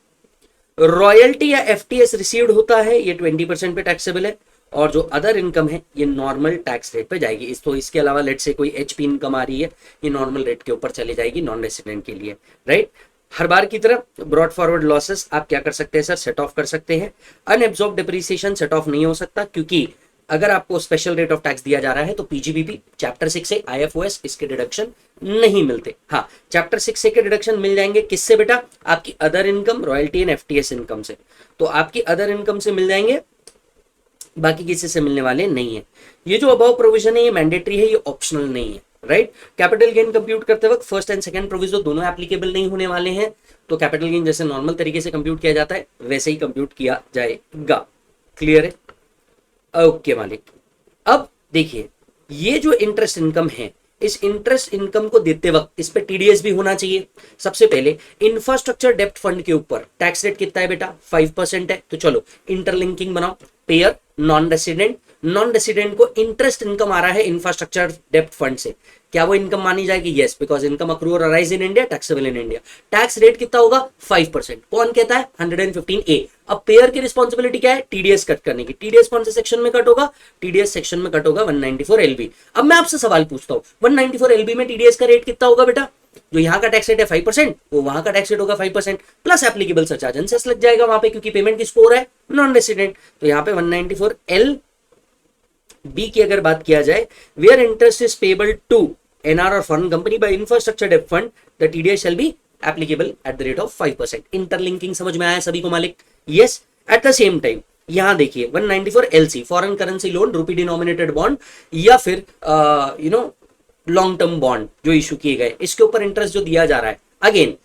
रॉयल्टी या एफटीएस रिसीव्ड होता है, ये 20% पे टैक्सेबल है। और जो अदर इनकम है ये नॉर्मल टैक्स रेट पे जाएगी। इसके अलावा लेट से कोई एचपी इनकम आ रही है, ये नॉर्मल रेट के ऊपर चली जाएगी नॉन रेसिडेंट के लिए, राइट। हर बार की तरह ब्रॉड फॉरवर्ड लॉसेस आप क्या कर सकते हैं सर, सेट ऑफ कर सकते हैं। अनएब्जॉर्ब डिप्रिसिएशन सेट ऑफ नहीं हो सकता, क्योंकि अगर आपको स्पेशल रेट ऑफ टैक्स दिया जा रहा है तो पीजीबीपी चैप्टर 6 से आईएफओएस इसके डिडक्शन नहीं मिलते। हाँ, चैप्टर 6 से के डिडक्शन मिल जाएंगे, किससे बेटा, आपकी other income, royalty and FTS income से। तो आपकी अदर इनकम से मिल जाएंगे, बाकी किसी से मिलने वाले नहीं है। ये जो अबाव प्रोविजन है ये मैंडेटरी है, ये ऑप्शनल नहीं है, राइट। कैपिटल गेन कंप्यूट करते वक्त फर्स्ट एंड सेकंड प्रोविजन दोनों एप्लीकेबल नहीं होने वाले हैं, तो कैपिटल गेन जैसे नॉर्मल तरीके से कंप्यूट किया जाता है वैसे ही कंप्यूट किया जाएगा। क्लियर है? ओके मालिक। अब देखिए, ये जो इंटरेस्ट इनकम है, इस इंटरेस्ट इनकम को देते वक्त इस पे टीडीएस भी होना चाहिए। सबसे पहले इंफ्रास्ट्रक्चर डेप्ट फंड के ऊपर टैक्स रेट कितना है बेटा, 5% है। तो चलो इंटरलिंकिंग बनाओ, pair non resident, non resident को इंटरेस्ट इनकम आ रहा है इंफ्रास्ट्रक्चर डेप्ट फंड से, क्या वो इनकम मानी जाएगी? यस, बिकॉज इनकम अक्रू और arise in India, taxable in India. Tax rate कितना होगा? 5%। कौन कहता है? 115A। अब पेयर की रिस्पॉन्सिबिलिटी क्या है? टीडीएस कट करने की। टीडीएस कौन से सेक्शन में कट होगा? टीडीएस सेक्शन में कट होगा 194LB। अब मैं आपसे सवाल पूछता हूं, 194LB में टीडीएस का रेट कितना होगा बेटा? जो यहाँ का टैक्स रेट है 5%, वो वहां का टैक्स रेट होगा 5% plus applicable surcharge and cess लग जाएगा वहां पे, क्योंकि पेमेंट किसको हो रहा है? Non resident. तो यहाँ पे 194LB की अगर बात किया जाए, where interest is payable to NR or foreign company by infrastructure debt fund, the TDS shall be applicable at the rate of 5%. Interlinking समझ में आया सभी को मालिक? Yes. At the same time यहां देखिए 194LC फॉरेन करेंसी लोन, रूपी denominated bond या फिर लॉन्ग टर्म बॉन्ड जो इशू किए गए, इसके ऊपर इंटरेस्ट जो दिया जा रहा है, अगेन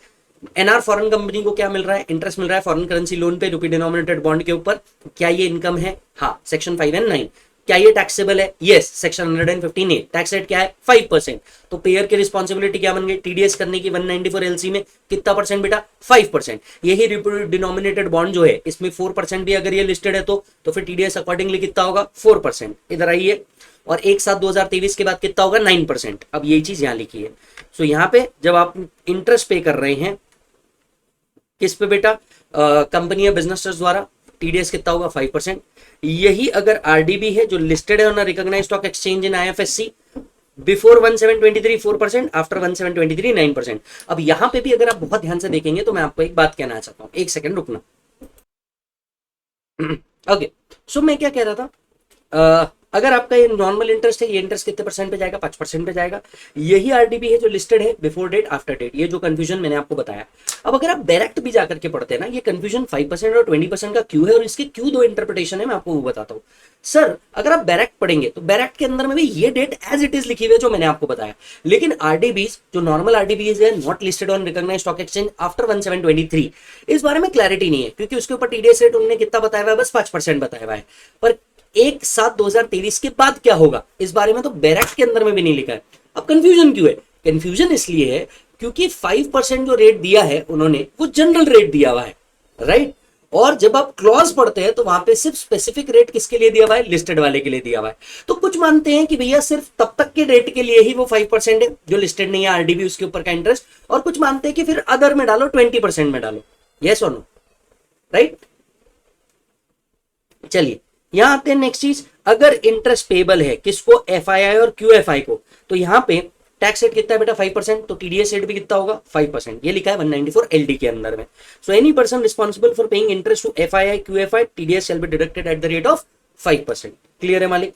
एनआर फॉरेन कंपनी को क्या मिल रहा है? इंटरेस्ट मिल रहा है फॉरेन करेंसी लोन पे, रूपी डिनोमिनेटेड बॉन्ड के ऊपर। क्या ये इनकम है? हाँ, सेक्शन 5 एंड 9। क्या ये टैक्सेबल है? Yes, section 115A। Tax rate क्या है? 5%। तो पेयर की रिस्पॉन्सिबिलिटी क्या बन गई टीडीएस करने की 194LC में? कितना परसेंट बेटा? 5%। यही डिनोमिनेटेड बॉन्ड जो है इसमें 4% भी अगर ये लिस्टेड है तो फिर टीडीएस अकॉर्डिंगली कितना होगा? 4%। इधर आइए, और 1/7/2023 के बाद कितना होगा? 9%। अब यही चीज यहां लिखी है। सो यहां पे जब आप इंटरेस्ट पे कर रहे हैं किस पे बेटा? कंपनी या बिजनेस ट्रस्ट द्वारा, टीडीएस कितना होगा? 5%। यही अगर आरडीबी है जो लिस्टेड है on recognised stock exchange in IFSC, before 1723 4%, after 1723 9%। अब यहां पे भी अगर आप बहुत ध्यान से देखेंगे तो मैं आपको एक बात कहना चाहता हूं, एक सेकंड रुकना। ओके, सो मैं क्या कह रहा था, अगर आपका ये नॉर्मल इंटरेस्ट है, ये इंटरेस्ट कितने परसेंट पे जाएगा? 5% पे जाएगा। यही आरडीबी है जो लिस्टेड है बिफोर डेट आफ्टर डेट, ये जो कंफ्यूजन मैंने आपको बताया। अब अगर आप डायरेक्ट भी जाकर के पढ़ते हैं ना, ये कंफ्यूजन 5% और 20% का क्यों है और इसके क्यों दो इंटरप्रिटेशन है, मैं आपको वो बताता हूँ। सर अगर आप डायरेक्ट पढ़ेंगे तो डायरेक्ट के अंदर में भी ये डेट एज इट इज लिखी हुई है जो मैंने आपको बताया, लेकिन आरडीबीज जो नॉर्मल आरडीबीज है, not listed on recognised stock exchange after 1723, इस बारे में क्लैरिटी नहीं है, क्योंकि उसके ऊपर टीडीएस रेट उन्होंने कितना बताया हुआ है? बस 5% बताया हुआ है। पर 1/7/2023 के बाद क्या होगा इस बारे में तो बैरेक्ट के अंदर में भी नहीं लिखा है। अब कंफ्यूजन क्यों है? कंफ्यूजन इसलिए है क्योंकि 5% जो रेट दिया है उन्होंने, वो जनरल रेट दिया हुआ है, राइट। और जब आप क्लॉज पढ़ते हैं तो वहां पे सिर्फ स्पेसिफिक रेट किसके लिए दिया हुआ है? लिस्टेड वाले के लिए दिया हुआ है। तो कुछ मानते हैं कि भैया सिर्फ तब तक के रेट के लिए ही वो 5% है जो लिस्टेड नहीं है आरडीबी, उसके ऊपर का इंटरेस्ट, और कुछ मानते हैं कि फिर अदर में डालो, 20% में डालो। यस और नो, राइट। चलिए यहां आते हैं नेक्स्ट चीज, अगर इंटरेस्ट पेबल है किसको? एफआईआई और क्यूएफआई को, तो यहां पे टैक्स रेट कितना है बेटा? 5%। तो टीडीएस रेट भी कितना होगा? 5%। ये लिखा है 194LD के अंदर में। So any person responsible for paying interest to FII QFI, TDS shall be deducted at the rate of 5%। Clear है मालिक?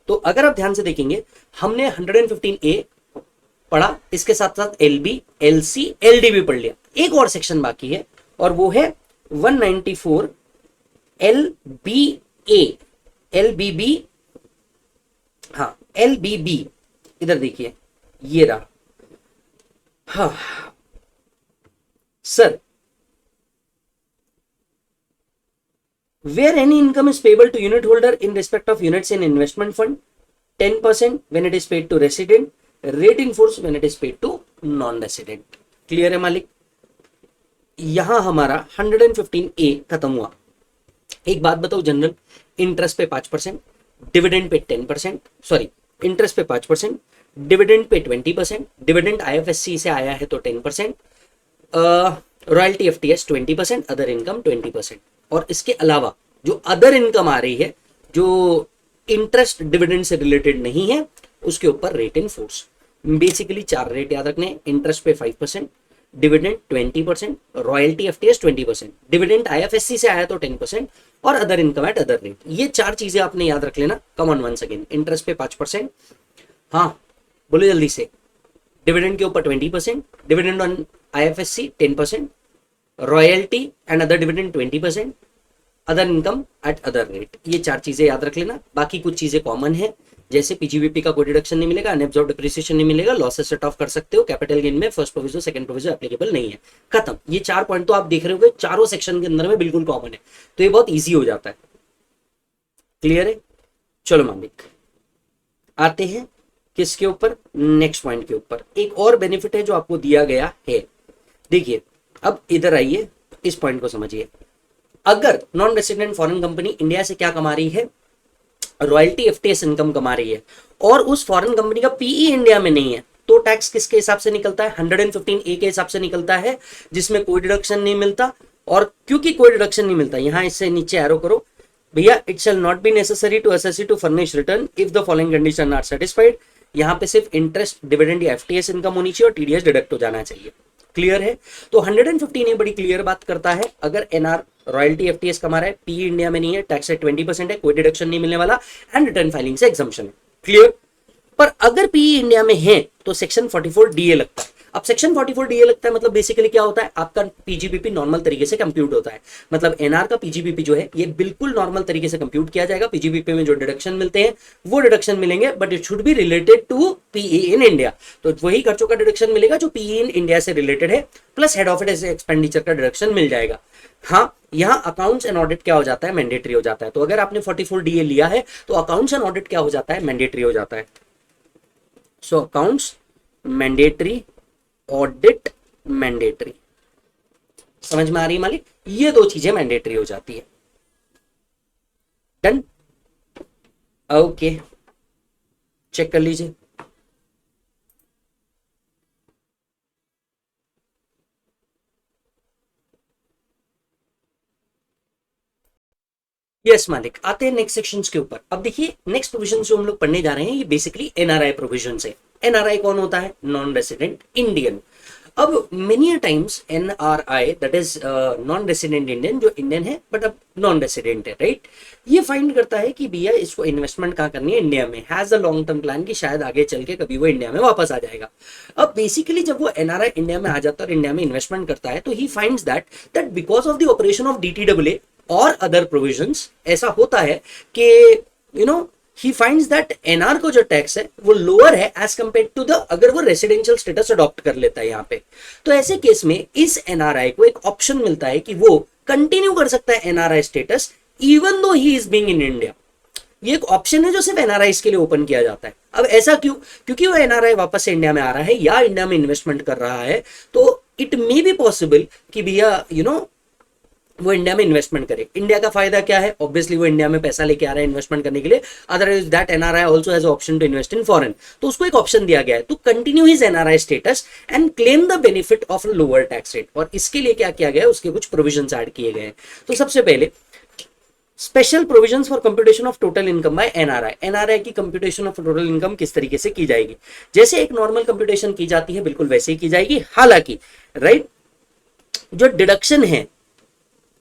तो अगर आप ध्यान से देखेंगे, हमने 115A पढ़ा, इसके साथ साथ LB, LC, LD भी पढ़ लिया। एक और सेक्शन बाकी है और वो है 194LBA, LBB, हाँ LBB, इधर देखिए ये रहा। हाँ sir, where any income is payable to unit holder in respect of units in investment fund, 10% when it is paid to resident, rate in force when it is paid to non-resident। Clear है मालिक? यहां हमारा 115A खत्म हुआ। एक बात बताओ general, interest पे 5%, डिविडेंड पे 10%, सॉरी इंटरेस्ट पे 5%, डिविडेंड पे 20%, डिविडेंड आईएफएससी से आया है तो 10%, रॉयल्टी एफटीएस 20%, अदर इनकम 20%। और इसके अलावा जो अदर इनकम आ रही है जो इंटरेस्ट डिविडेंड से रिलेटेड नहीं है, उसके ऊपर rate in force. Basically 4 rate याद रखने, इंटरेस्ट पे 5%, dividend 20%, royalty FTS 20%, dividend IFSC से आया तो 10% और other income at other rate. ये 4 चीजें आपने याद रख लेना। Come on once again, interest पे 5%, हाँ बोलो जल्दी से, डिविडेंड के ऊपर 20%, dividend on IFSC 10%, royalty and other dividend 20%, other income at other rate. ये 4 चीजें याद रख लेना। बाकी कुछ चीजें कॉमन है, जैसे पीजीबीपी का कोई डिडक्शन नहीं मिलेगा, अनएब्सॉर्ब्ड डिप्रिसिएशन नहीं मिलेगा, लॉसेस सेट ऑफ कर सकते हो, कैपिटल गेन में first provision second provision applicable नहीं है। खत्म। ये 4 पॉइंट तो आप देख रहे हो चारों सेक्शन के अंदर में बिल्कुल कॉमन है, तो ये बहुत ईजी हो जाता है। क्लियर है? चलो मालिक, आते हैं किसके ऊपर? नेक्स्ट पॉइंट के ऊपर। एक और बेनिफिट है जो आपको दिया गया है। देखिए अब इधर आइए, इस पॉइंट को समझिए। अगर non resident foreign company India से क्या कमा रही है? रॉयल्टी एफटीएस इनकम कमा रही है, और उस फॉरेन कंपनी का पीई इंडिया में नहीं है, तो टैक्स किसके हिसाब से निकलता है? 115A के हिसाब से निकलता है, जिसमें कोई डिडक्शन नहीं मिलता। और क्योंकि कोई डिडक्शन नहीं मिलता, यहां इससे नीचे एरो करो भैया, it shall not be necessary to SSC to furnish return if the following condition are satisfied. यहां पे सिर्फ इंटरेस्ट, डिविडेंड या एफटीएस इनकम होनी चाहिए और टीडीएस डिडक्ट हो जाना चाहिए। क्लियर है? तो 115A बड़ी क्लियर बात करता है, अगर एनआर रॉयल्टी एफटीएस कमा रहा है, पी इंडिया में नहीं है, टैक्स रेट 20% है, कोई डिडक्शन नहीं मिलने वाला, एंड रिटर्न फाइलिंग से एग्जम्पशन है। क्लियर? पर अगर पी इंडिया में है तो सेक्शन 44DA लगता है। अब सेक्शन 44DA लगता है मतलब बेसिकली क्या होता है, आपका पीजीबीपी नॉर्मल तरीके से कंप्यूट होता है। मतलब एनआर का पीजीबीपी जो है ये बिल्कुल नॉर्मल तरीके से कंप्यूट किया जाएगा। पीजीबीपी में जो डिडक्शन मिलते हैं वो डिडक्शन मिलेंगे, but it should be related to PE in India. तो वही खर्चों का डिडक्शन मिलेगा जो पीई इन इंडिया से रिलेटेड है, प्लस हेड ऑफिस एक्सपेंडिचर का डिडक्शन मिल जाएगा। हाँ, यहाँ अकाउंट्स एंड ऑडिट क्या हो जाता है? मैंडेटरी हो जाता है। तो अगर आपने 44DA लिया है तो अकाउंट्स एंड ऑडिट क्या हो जाता है? मैंडेटरी हो जाता है। सो अकाउंट्स मैंडेटरी, ऑडिट मैंडेटरी। समझ में आ रही है मालिक? ये 2 चीजें मैंडेटरी हो जाती है। डन? ओके, चेक कर लीजिए। यस मालिक, आते हैं नेक्स्ट सेक्शंस के ऊपर। अब देखिए नेक्स्ट प्रोविजन जो हम लोग पढ़ने जा रहे हैं ये बेसिकली एनआरआई प्रोविजन है। एनआरआई कौन होता है? Non resident Indian. अब many times NRI that is non resident Indian, जो इंडियन है बट अब नॉन रेसिडेंट है, राइट, ये फाइंड करता है कि भैया इसको इन्वेस्टमेंट कहाँ करनी है? इंडिया में। Has a long term plan कि शायद आगे चल के कभी वो इंडिया में वापस आ जाएगा। अब बेसिकली जब वो एनआरआई इंडिया में आ जाता है और इंडिया में इन्वेस्टमेंट करता है, तो he finds that because of the operation of DTWA और अदर प्रोविजंस ऐसा होता है कि you know he finds that NR को जो टैक्स है वो लोअर है एज कंपेयर टू द, अगर वो रेसिडेंशियल स्टेटस अडॉप्ट कर लेता है यहाँ पे। तो ऐसे केस में इस एनआरआई को एक ऑप्शन मिलता है कि वो कंटिन्यू कर सकता है NRI status even though he is being in India. ये एक ऑप्शन है जो सिर्फ एनआरआई के लिए ओपन किया जाता है। अब ऐसा क्यों? क्योंकि वो एनआरआई वापस से इंडिया में आ रहा है या इंडिया में इन्वेस्टमेंट कर रहा है, तो इट मे बी पॉसिबल कि भैया यू नो वो इंडिया में इन्वेस्टमेंट करे। इंडिया का फायदा क्या है? ऑब्वियसली वो इंडिया में पैसा लेके आ रहा है इन्वेस्टमेंट करने के लिए, otherwise that NRI also has option to invest in foreign. तो उसको एक ऑप्शन दिया गया है to continue his NRI status and claim the benefit of lower tax rate. और इसके लिए क्या किया गया है? उसके कुछ प्रोविजंस ऐड किए गए हैं। तो सबसे पहले special provisions for computation of total income by NRI. NRI की कंप्यूटेशन ऑफ टोटल इनकम किस तरीके से की जाएगी? जैसे एक नॉर्मल कंप्यूटेशन की जाती है बिल्कुल वैसे ही की जाएगी। हालांकि राइट, जो डिडक्शन है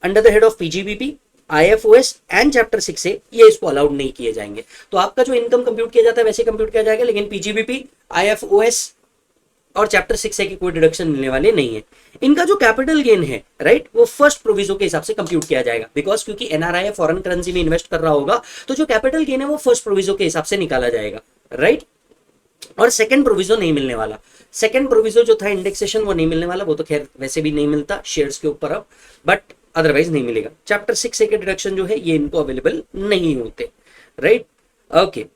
under the head of PGBP, IFOS and chapter 6 से ये इसको अलाउड नहीं किए जाएंगे। तो आपका जो इनकम कंप्यूट किया जाता है वैसे कंप्यूट किया जाएगा, लेकिन पीजीबीपी, आईएफओएस और चैप्टर 6 से की कोई डिडक्शन मिलने वाले नहीं है। इनका जो कैपिटल गेन है राइट, वो फर्स्ट प्रोविजो के हिसाब से कंप्यूट किया जाएगा, बिकॉज क्योंकि एनआरआई फॉरेन करेंसी में इन्वेस्ट कर रहा होगा, तो जो कैपिटल गेन है वो फर्स्ट प्रोविजो के हिसाब से निकाला जाएगा, राइट। और सेकंड प्रोविजो नहीं मिलने वाला। सेकंड प्रोविजो जो था इंडेक्सेशन वो नहीं मिलने वाला, वो तो खैर वैसे भी नहीं मिलता शेयर्स के ऊपर अब, बट अदरवाइज नहीं मिलेगा। चैप्टर 6A के डिडक्शन जो है ये इनको अवेलेबल नहीं होते, राइट। ओके,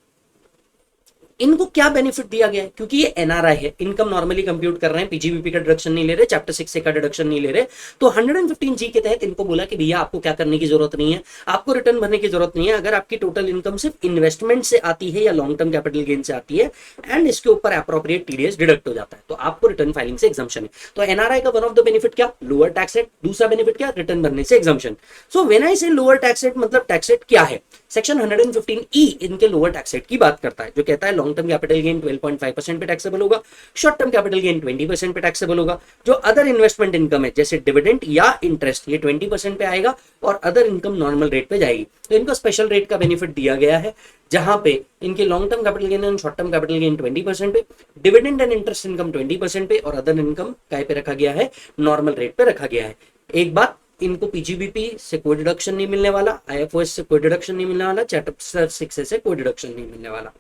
इनको क्या बेनिफिट दिया गया है, क्योंकि ये एनआरआई है, इनकम नॉर्मली कंप्यूट कर रहे हैं, पीजीबीपी का डिडक्शन नहीं ले रहे, चैप्टर 6A का डिडक्शन नहीं ले रहे, तो 115G के तहत इनको बोला कि भैया आपको क्या करने की जरूरत नहीं है, आपको रिटर्न भरने की जरूरत नहीं है अगर आपकी टोटल इनकम सिर्फ इन्वेस्टमेंट से आती है या लॉन्ग टर्म कैपिटल गेन से आती है, एंड इसके ऊपर अप्रोप्रिएट टीडीएस डिडक्ट हो जाता है, तो आपको रिटर्न फाइलिंग से एग्जम्पशन है। तो एनआरआई का वन ऑफ द बेनिफिट क्या, लोअर टैक्स रेट, दूसरा बेनिफिट क्या, रिटर्न भरने से एग्जम्पशन। सो व्हेन आई से लोअर टैक्स रेट, मतलब टैक्स रेट क्या है, सेक्शन 115E इनके लोअर टैक्स रेट की बात करता है, जो कहता है लॉन्ग टर्म कैपिटल गेन 12.5% पे टैक्सेबल होगा, शॉर्ट टर्म कैपिटल गेन 20% पे टैक्सेबल होगा, जो अदर इन्वेस्टमेंट इनकम है जैसे डिविडेंड या इंटरेस्ट ये 20% पे आएगा, और अदर इनकम नॉर्मल रेट पे जाएगी। तो इनको स्पेशल रेट का बेनिफिट दिया गया है, जहां पे इनके long term capital gain and short term capital gain 20% पे, डिविडेंड एंड इंटरेस्ट इनकम 20% पे, और अदर इनकम काय पे रखा गया है, नॉर्मल रेट पे रखा गया है। एक बात, इनको पीजीबीपी से कोई डिडक्शन नहीं मिलने वाला, आईएफओएस से कोई डिडक्शन नहीं मिलने वाला, चैप्टर 6 से कोई डिडक्शन नहीं मिलने वाला।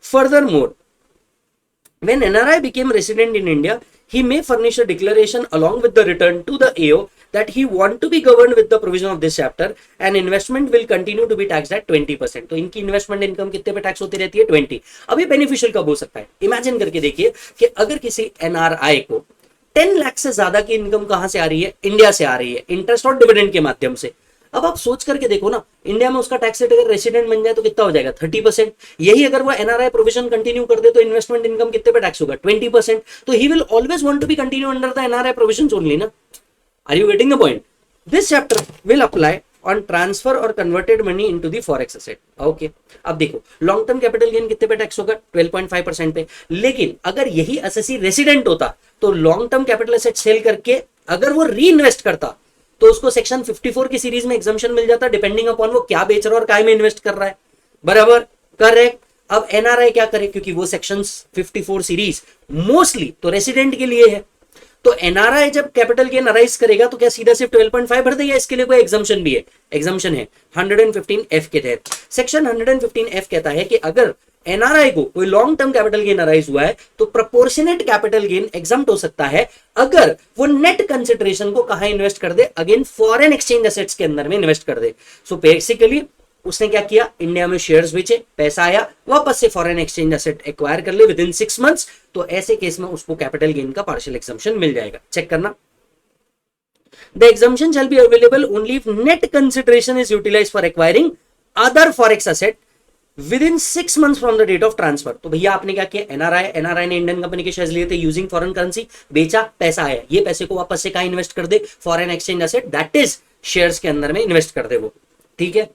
Further more, when NRI became resident in India, he may furnish a declaration along with the return to the AO that he want to be governed with the provision of this chapter and investment will continue to be taxed at 20%। तो इनकी investment income कितने पे tax होती रहती है, 20। अब ये beneficial कब हो सकता है, इमेजिन करके देखिए कि अगर किसी एनआरआई को 10 लाख से ज्यादा की इनकम कहां से आ रही है, इंडिया से आ रही है, इंटरेस्ट और डिविडेंड के माध्यम से। अब आप सोच करके देखो ना, इंडिया में उसका टैक्स रेट अगर रेसिडेंट बन जाए तो कितना हो जाएगा, 30%। यही अगर वो एनआरआई प्रोविजन कंटिन्यू कर दे तो इन्वेस्टमेंट इनकम कितने पे टैक्स होगा, 20%। तो he will always want to be continue under the NRI provision only ना। Are you getting the point? This chapter will apply on transfer और converted money into the forex asset. Okay, अब देखो long term capital gain कितने पे tax होगा, 12.5% पे। लेकिन अगर यही एसएससी रेसिडेंट होता तो long term capital asset sale करके अगर वो री इन्वेस्ट करता तो उसको सेक्शन 54 की सीरीज में एग्जम्पशन मिल जाता, डिपेंडिंग अपॉन वो क्या बेच रहा है और काय में इन्वेस्ट कर रहा है। बराबर, करेक्ट। अब एनआरआई क्या करे, क्योंकि वो सेक्शन 54 सीरीज मोस्टली तो रेसिडेंट के लिए है, तो एनआरआई जब कैपिटल गेन अराइज करेगा तो क्या सीधा सिर्फ 12.5 भर देगा, इसके लिए कोई एग्जम्पशन भी है, एग्जम्पशन है 115F के तहत। सेक्शन 115F कहता है कि अगर एनआरआई को कोई long term capital gain arise हुआ है तो प्रोपोर्शनेट कैपिटल गेन एग्जम्प्ट हो सकता है अगर वो नेट कंसिडरेशन को कहां इन्वेस्ट कर दे, अगेन फॉरेन एक्सचेंज एसेट्स के अंदर में इन्वेस्ट कर दे। सो बेसिकली उसने क्या किया, इंडिया में शेयर्स बेचे, पैसा आया, वापस से फॉरेन एक्सचेंज एसेट एक्वायर कर ले विद इन 6 मंथ्स, तो ऐसे केस में उसको कैपिटल गेन का पार्शियल एग्जम्पशन मिल जाएगा। चेक करना, the exemption shall be available only if net consideration is utilised for acquiring other forex asset within 6 months from the date of transfer. तो भैया आपने क्या किया, एनआरआई ने इंडियन कंपनी के शेयर्स लिए थे यूजिंग फॉरेन करेंसी, बेचा, पैसा आया, ये पैसे को वापस से कहां इन्वेस्ट कर दे, foreign exchange asset, that is shares के अंदर में इन्वेस्ट कर दे वो। ठीक है,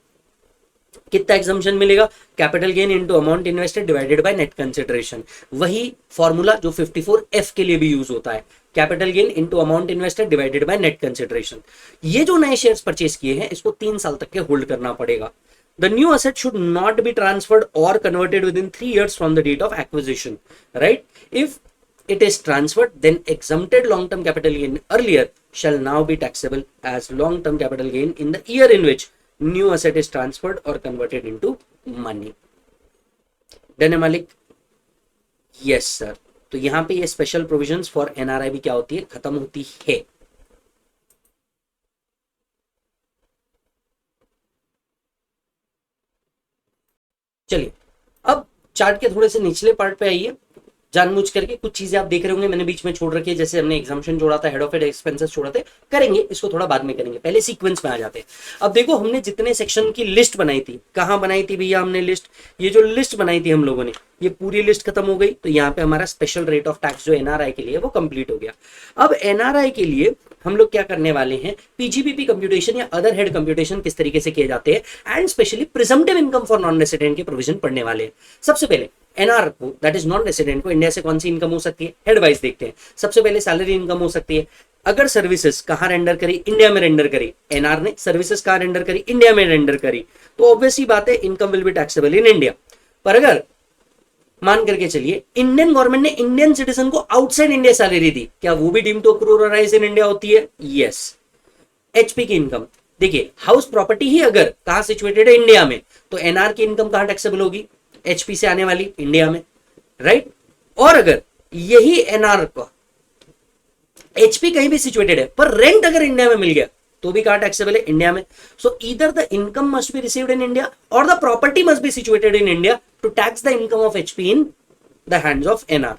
कितना एग्जम्पशन मिलेगा, capital gain into amount invested divided by net consideration. वही फॉर्मूला जो 54F के लिए भी यूज होता है, capital gain into amount invested divided by net consideration. ये जो नए शेयर्स परचेज किए हैं इसको 3 साल तक के होल्ड करना पड़ेगा। The new asset should not be transferred or converted within 3 years from the date of acquisition, right? If it is transferred, then exempted long-term capital gain earlier shall now be taxable as long-term capital gain in the year in which new asset is transferred or converted into money. Done है मालिक? Yes sir. तो यहाँ पे ये special provisions for NRI भी क्या होती है, खत्म होती है। चलिए अब चार्ट के थोड़े से निचले पार्ट पे आइए, जानबूझ करके कुछ चीजें आप देख रहे होंगे मैंने बीच में छोड़ रखी है, जैसे हमने एग्जाम्पशन जोड़ा था, हेड ऑफ एक्सपेंसेस छोड़ा थे, करेंगे इसको थोड़ा बाद में करेंगे, पहले सीक्वेंस में आ जाते हैं। अब देखो हमने जितने सेक्शन की लिस्ट बनाई थी, कहाँ बनाई थी भैया हमने लिस्ट, ये जो लिस्ट बनाई थी हम लोगों ने, ये पूरी लिस्ट खत्म हो गई, तो यहाँ पे हमारा स्पेशल रेट ऑफ टैक्स जो एनआरआई के लिए वो कंप्लीट हो गया। अब एनआरआई के लिए हम लोग क्या करने वाले हैं, पीजीबीपी कंप्यूटेशन या अदर हेड कंप्यूटेशन किस तरीके से किए जाते हैं, and specially presumptive income for non resident के प्रोविजन पढ़ने वाले हैं। सबसे पहले एनआर को, दैट इज नॉन रेसिडेंट को, इंडिया से कौन सी इनकम हो सकती है, हेड वाइज देखते हैं। सबसे पहले सैलरी इनकम हो सकती है, अगर सर्विसेज कहां रेंडर करी, इंडिया में रेंडर करी, एनआर ने सर्विसेज कहां रेंडर करी, इंडिया में रेंडर करी, तो ऑब्वियसली बात है income will be taxable in India. पर अगर मान करके चलिए इंडियन गवर्नमेंट ने इंडियन सिटीजन को आउटसाइड इंडिया सैलरी दी, क्या वो भी डीम टू अक्रूराइज इन इंडिया होती है? यस। एचपी की इनकम देखिए, हाउस प्रॉपर्टी ही अगर कहां सिचुएटेड है, इंडिया में, तो एनआर की इनकम कहां टैक्सेबल होगी, एचपी से आने वाली, इंडिया में, राइट। और अगर यही एनआर का एचपी कहीं भी सिचुएटेड है पर रेंट अगर इंडिया में मिल गया तो भी कहां टैक्सेबल है? इंडिया में। So either the income must be received in India और the property must be situated in India to tax the income of HP in the hands of NR.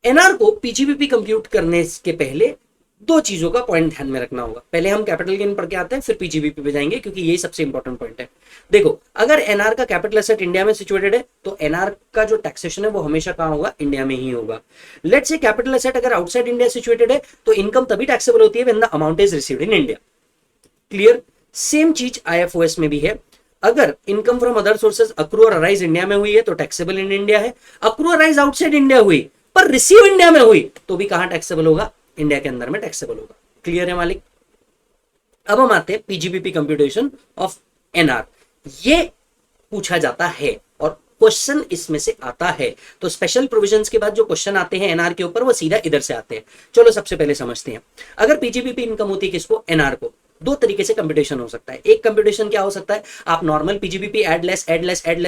NR को PGBP compute करने के पहले दो चीजों का point ध्यान में रखना होगा। पहले हम कैपिटल गेन पढ़ के आते हैं, फिर पीजीबीपी पे जाएंगे, क्योंकि यही सबसे इंपॉर्टेंट पॉइंट है। देखो, अगर एनआर का कैपिटल एसेट इंडिया में सिचुएटेड है तो एनआर का जो टैक्सेशन है वो हमेशा कहां होगा? इंडिया में ही होगा। लेट्स से कैपिटल एसेट अगर आउटसाइड इंडिया सिचुएटेड है तो इनकम तभी टैक्सेबल होती है when the amount is received in India. Clear? Same चीज आईएफओएस में भी है। अगर income from other sources accrue और अराइज इंडिया में हुई है तो टैक्सेबल इन इंडिया है। अक्रू अराइज आउटसाइड इंडिया हुई पर रिसीव इंडिया में हुई तो भी कहां टैक्सेबल होगा? इंडिया के अंदर में टैक्सेबल होगा। क्लियर है मालिक? अब हम आते हैं पीजीबीपी कंप्यूटेशन ऑफ एनआर। ये पूछा जाता है और क्वेश्चन इसमें से आता है। तो स्पेशल प्रोविजंस के बाद जो क्वेश्चन आते हैं एनआर के ऊपर वो सीधा इधर से आते हैं। चलो सबसे पहले समझते हैं। अगर पीजीबीपी इनकम होती है किसको? एनआर को। दो तरीके से कंप्यूटेशन हो सकता है। एक कंप्यूटेशन क्या हो सकता है? आप नॉर्मल पीजीबीपी एड लेस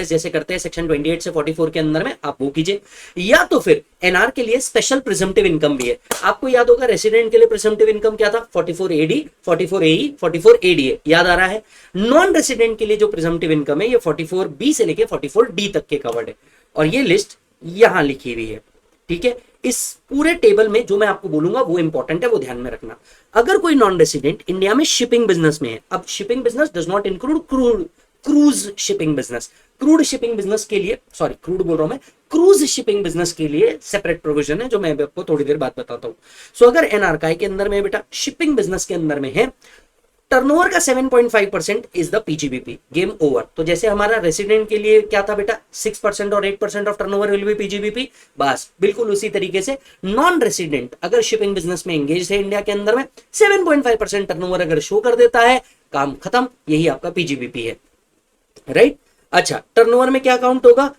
जैसे करते हैं सेक्शन 28 से 44 के अंदर में, आप वो कीजिए। या तो फिर एनआर के लिए स्पेशल प्रिजम्पटिव इनकम भी है। आपको याद होगा रेसिडेंट के लिए प्रिजम्पटिव इनकम क्या था? 44 एडी, 44 एई, 44 एडीए, याद आ रहा है? नॉन रेसिडेंट के लिए जो प्रिजम्पटिव इनकम है ये 44 बी से लेके 44 डी तक के कवर्ड है और ये लिस्ट यहां लिखी हुई है। ठीक है? इस पूरे टेबल में जो मैं आपको बोलूंगा वो इंपॉर्टेंट है, वो ध्यान में रखना। अगर कोई नॉन रेसिडेंट इंडिया में शिपिंग बिजनेस में है, अब shipping business does not include cruise shipping business. Crude shipping business के लिए, सॉरी क्रूड बोल रहा हूं मैं, क्रूज शिपिंग बिजनेस के लिए सेपरेट प्रोविजन है जो मैं आपको थोड़ी देर बाद बताता हूं। सो अगर एनआरकाई के अंदर में बेटा शिपिंग बिजनेस के अंदर में है, टर्नओवर का 7.5% is the PGBP, game over. तो जैसे हमारा रेसिडेंट के लिए क्या था बेटा? 6% और 8% of turnover will be PGBP. बस बिल्कुल उसी तरीके से नॉन रेसिडेंट अगर शिपिंग बिजनेस में एंगेज है इंडिया के अंदर में, 7.5% टर्नओवर अगर शो कर देता है, काम खत्म, यही आपका पीजीबीपी है। राइट? अच्छा, टर्नओवर में क्या काउंट होगा?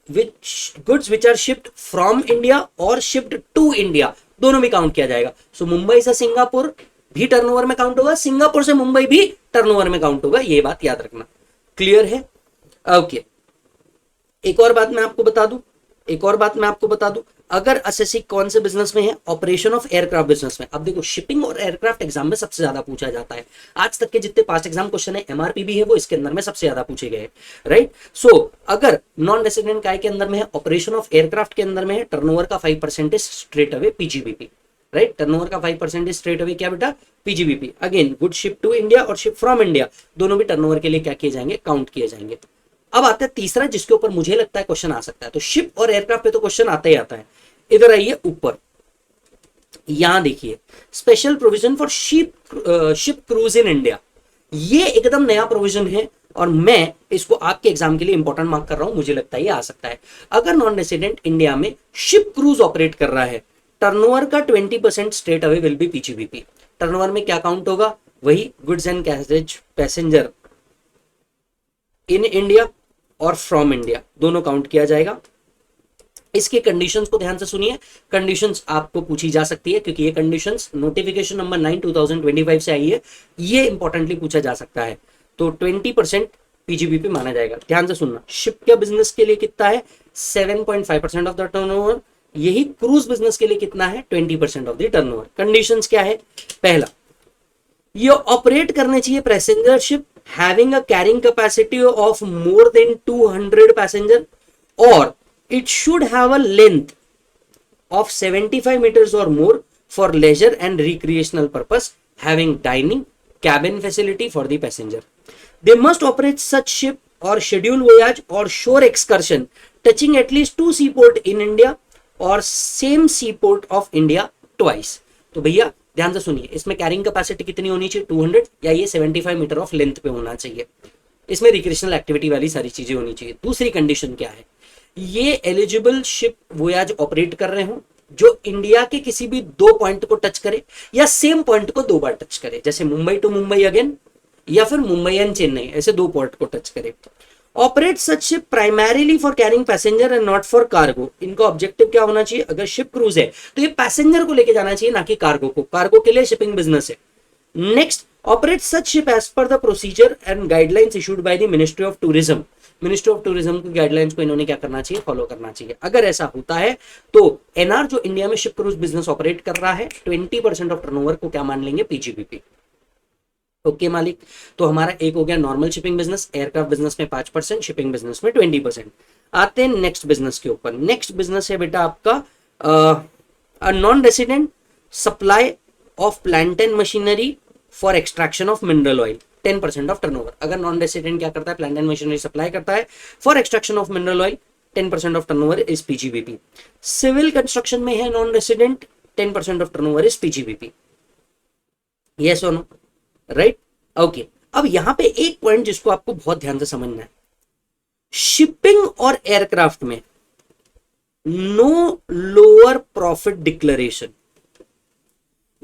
Goods which are shipped from India और शिप्ड टू इंडिया, दोनों भी काउंट किया जाएगा। सो मुंबई से सिंगापुर भी टर्नओवर में काउंट होगा, सिंगापुर से मुंबई भी टर्नओवर में काउंट होगा, ये बात याद रखना। क्लियर है? ओके। एक और बात मैं आपको बता दूं, अगर एसएससी कौन से बिजनेस में है? ऑपरेशन ऑफ एयरक्राफ्ट बिजनेस में। अब देखो, शिपिंग और एयरक्राफ्ट एग्जाम में सबसे ज्यादा पूछा जाता है। आज तक के जितने पास्ट एग्जाम क्वेश्चन है, एमआरपी भी है वो इसके अंदर में सबसे ज्यादा पूछे गए। राइट? सो अगर नॉन रेसिडेंट काय के अंदर में है, ऑपरेशन ऑफ एयरक्राफ्ट के अंदर में है, टर्नओवर का 5% straight away PGBP. Right? Turnover का 5% स्ट्रेट अवे क्या बेटा? PGBP. Again good ship to India और शिप फ्रॉम इंडिया दोनों भी टर्नओवर के लिए क्या किए जाएंगे? काउंट किए जाएंगे। अब आता है तीसरा जिसके ऊपर मुझे लगता है क्वेश्चन आ सकता है। तो शिप और एयरक्राफ्ट पे तो क्वेश्चन आता ही आता है। इधर आइए ऊपर, यहां देखिए, special provision for ship cruise in India. ये एकदम नया प्रोविजन है और मैं इसको आपके एग्जाम के लिए इंपॉर्टेंट मार्क कर रहा हूं। मुझे लगता है ये आ सकता है। अगर नॉन रेसिडेंट इंडिया में शिप क्रूज ऑपरेट कर रहा है, टर्नओवर का 20% straight away will be PGBP. Turnover में क्या काउंट होगा? वही goods and carriage passenger in India और फ्रॉम इंडिया दोनों काउंट किया जाएगा। इसके कंडीशंस को ध्यान से सुनिए। कंडीशंस आपको पूछी जा सकती है क्योंकि ये कंडीशंस नोटिफिकेशन नंबर 9 2025 से आई है। ये इंपॉर्टेंटली पूछा जा सकता है। तो 20% पीजीबीपी माना जाएगा। ध्यान से सुनना, शिप के बिजनेस के लिए कितना है? 7.5% ऑफ द टर्नओवर। यही क्रूज बिजनेस के लिए कितना है? 20% ऑफ द टर्नओवर। कंडीशंस क्या है? पहला, ये ऑपरेट करने चाहिए passenger ship having a carrying capacity of more than 200 passenger और it should have a length of 75 meters or more for leisure and recreational purpose, having dining, cabin facility for the passenger. They must operate such ship or schedule voyage or shore excursion touching at least 2 seaport in India or same seaport of India twice. तो भैया ध्यान से सुनिए, इसमें carrying capacity कितनी होनी चाहिए? 200 या ये 75 मीटर ऑफ लेंथ पे होना चाहिए। इसमें रिक्रिएशनल एक्टिविटी वाली सारी चीजें होनी चाहिए। दूसरी कंडीशन क्या है? ये एलिजिबल शिप वोयाज ऑपरेट कर रहे हो जो इंडिया के किसी भी 2 पॉइंट को टच करे या सेम पॉइंट को 2 बार टच करे, जैसे मुंबई टू मुंबई अगेन या फिर मुंबई एंड चेन्नई, ऐसे 2 पॉइंट को टच करे। Operate such ship primarily for carrying passenger and not for cargo. इनका ऑब्जेक्टिव क्या होना चाहिए? अगर शिप क्रूज है तो ये पैसेंजर को लेके जाना चाहिए, ना कि कार्गो को। कार्गो के लिए शिपिंग बिजनेस है। Next, operate such ship as per the procedure and guidelines issued by the ministry of tourism. Ministry of tourism की गाइडलाइंस को इन्होंने क्या करना चाहिए, फॉलो करना चाहिए। अगर ऐसा होता है तो एनआर जो इंडिया में शिप क्रूज बिजनेस ऑपरेट कर रहा है 20% ऑफ टर्नओवर को क्या मान लेंगे, पीजीबीपी। ओके मालिक, तो हमारा एक हो गया normal shipping business, aircraft business में 5%, शिपिंग बिजनेस में 20%। आते हैं नेक्स्ट बिजनेस के ऊपर। नेक्स्ट बिजनेस है बेटा आपका non resident supply of plant and machinery for extraction of mineral oil, 10% of turnover. अगर नॉन रेसिडेंट क्या करता है, प्लांट एंड मशीनरी सप्लाई करता है for extraction of mineral oil, 10% of turnover is PGBP. Civil construction में है non resident, 10% of turnover is PGBP. Yes और no, right? Okay, अब यहां पे एक पॉइंट जिसको आपको बहुत ध्यान से समझना है, शिपिंग और एयरक्राफ्ट में नो लोअर प्रॉफिट डिक्लेरेशन।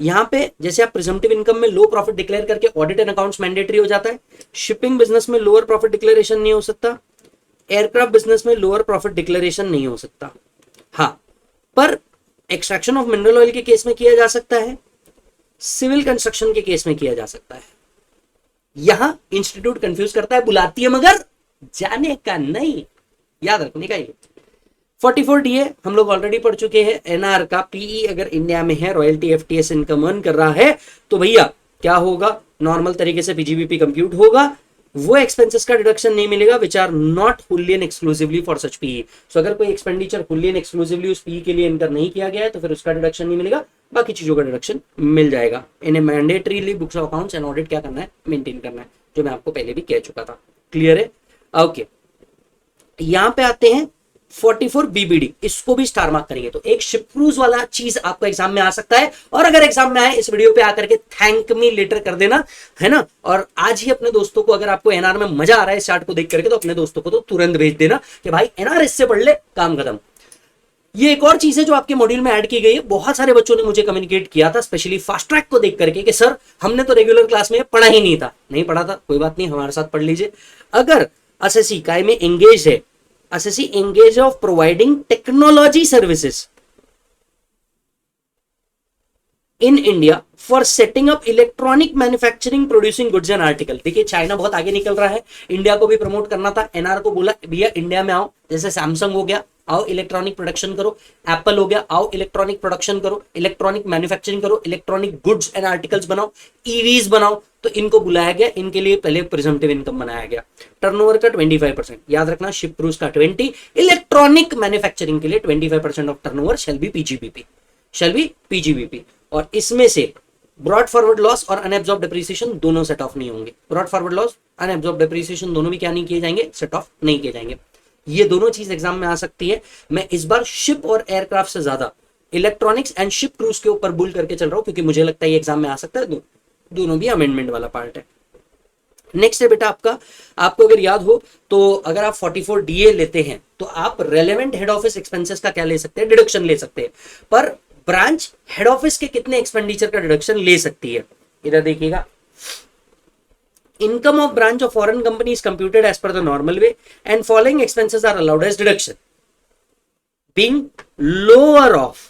यहां पे जैसे आप प्रिजम्पटिव इनकम में लो प्रॉफिट डिक्लेयर करके ऑडिट एंड अकाउंट्स मैंडेटरी हो जाता है, शिपिंग बिजनेस में लोअर प्रॉफिट डिक्लेरेशन नहीं हो सकता, एयरक्राफ्ट बिजनेस में लोअर प्रॉफिट डिक्लेरेशन नहीं हो सकता। हाँ, पर एक्सट्रैक्शन ऑफ मिनरल ऑयल के केस में किया जा सकता है, सिविल कंस्ट्रक्शन के केस में किया जा सकता है। यहां इंस्टीट्यूट कंफ्यूज करता है, बुलाती है मगर जाने का नहीं, याद रखने का। ये 44 डीए हम लोग ऑलरेडी पढ़ चुके हैं। एनआर का पीई अगर इंडिया में है, रॉयल्टी एफटीएस इनकम अर्न कर रहा है, तो भैया क्या होगा, नॉर्मल तरीके से पीजीबीपी कंप्यूट होगा, वो एक्सपेंसेस का डिडक्शन नहीं मिलेगा which are not fully and exclusively for such PE. So अगर कोई एक्सपेंडिचर फुल्ली एंड एक्सक्लूसिवली उस पीई के लिए इनकर नहीं किया गया है तो फिर उसका डिडक्शन नहीं मिलेगा, बाकी चीजों का डिडक्शन मिल जाएगा। इन्हें mandatorily books of accounts and audit क्या करना है, मेंटेन करना है, जो मैं आपको पहले भी कह चुका था। क्लियर है? ओके, यहां पे आते हैं 44 बीबीडी, इसको भी स्टार मार्क करेंगे। तो एक शिप क्रूज वाला चीज आपको एग्जाम में आ सकता है, और अगर एग्जाम में आए इस वीडियो पे आकर के थैंक मी लेटर कर देना, है ना। और आज ही अपने दोस्तों को, अगर आपको एनआर में मजा आ रहा है इस चार्ट को देख करके, तो अपने दोस्तों को तो तुरंत भेज देना कि भाई एनआर इससे पढ़ ले, काम खत्म। ये एक और चीज है जो आपके मॉड्यूल में ऐड की गई है। बहुत सारे बच्चों ने मुझे कम्युनिकेट किया था, स्पेशली फास्ट ट्रैक को देख करके, कि सर हमने तो रेगुलर क्लास में पढ़ा ही नहीं था। नहीं पढ़ा था, कोई बात नहीं, हमारे साथ पढ़ लीजिए। अगर एसएससी काय में एंगेज है, SSC engage of providing technology services in India for setting up electronic manufacturing producing goods and article. देखिए चाइना बहुत आगे निकल रहा है, इंडिया को भी प्रमोट करना था। एनआर को बोला भैया इंडिया में आओ, जैसे सैमसंग हो गया, आओ इलेक्ट्रॉनिक प्रोडक्शन करो, एप्पल हो गया, आओ इलेक्ट्रॉनिक प्रोडक्शन करो, इलेक्ट्रॉनिक मैन्युफैक्चरिंग करो, इलेक्ट्रॉनिक गुड्स एंड आर्टिकल्स बनाओ, ईवीज बनाओ। तो इनको बुलाया गया, इनके लिए पहले प्रिजम्पटिव इनकम बनाया गया। टर्नओवर का 25%, याद रखना, शिप क्रूज का 20, इलेक्ट्रॉनिक मैन्युफैक्चरिंग के लिए 25% of turnover shall be PGBP, shall be PGBP. और इसमें से ब्रॉड फॉरवर्ड लॉस और अनएब्जॉर्ब डेप्रिसिएशन दोनों सेट ऑफ नहीं होंगे। Brought forward loss, unabsorbed depreciation दोनों भी क्या नहीं किए जाएंगे, सेट ऑफ नहीं किए जाएंगे। ये दोनों चीज एग्जाम में आ सकती है। मैं इस बार शिप और एयरक्राफ्ट से ज्यादा इलेक्ट्रॉनिक्स एंड शिप क्रूज के ऊपर बुल करके चल रहा हूं, क्योंकि मुझे लगता है ये एग्जाम में आ सकता है। दोनों भी अमेंडमेंट वाला पार्ट है। नेक्स्ट है बेटा आपको अगर याद हो तो, अगर आप 44 डीए लेते हैं तो आप रेलेवेंट हेड ऑफिस एक्सपेंसेस का क्या ले सकते हैं, डिडक्शन ले सकते हैं। पर ब्रांच हेड ऑफिस के कितने एक्सपेंडिचर का डिडक्शन ले सकती है, इधर देखिएगा। Income of branch of foreign company is computed as per the normal way and following expenses are allowed as deduction, being lower of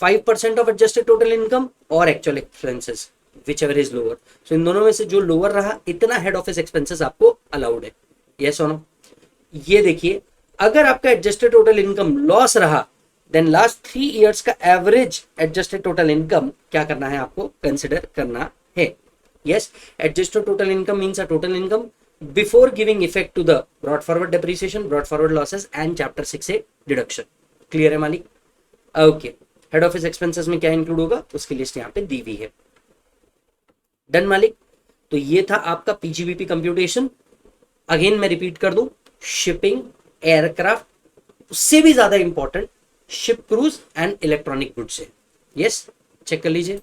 5% of adjusted total income or actual expenses, whichever is lower. So इन दोनों में से जो lower रहा, इतना head office expenses आपको allowed है। Yes or no? ये देखिए, अगर आपका adjusted total income loss रहा, then last 3 years का average adjusted total income क्या करना है, आपको consider करना है। Yes, adjusted total income means a total income before giving effect to the brought forward depreciation, brought forward losses and chapter 6A deduction. Clear है मालिक? Okay. Head office expenses में क्या इंक्लूड होगा, उसकी लिस्ट यहाँ पे दी हुई है। डन मालिक? तो ये था आपका पीजीबीपी कंप्यूटेशन। अगेन मैं रिपीट कर दूं, शिपिंग, एयरक्राफ्ट, उससे भी ज्यादा important ship cruise and electronic goods है। यस, चेक कर लीजिए।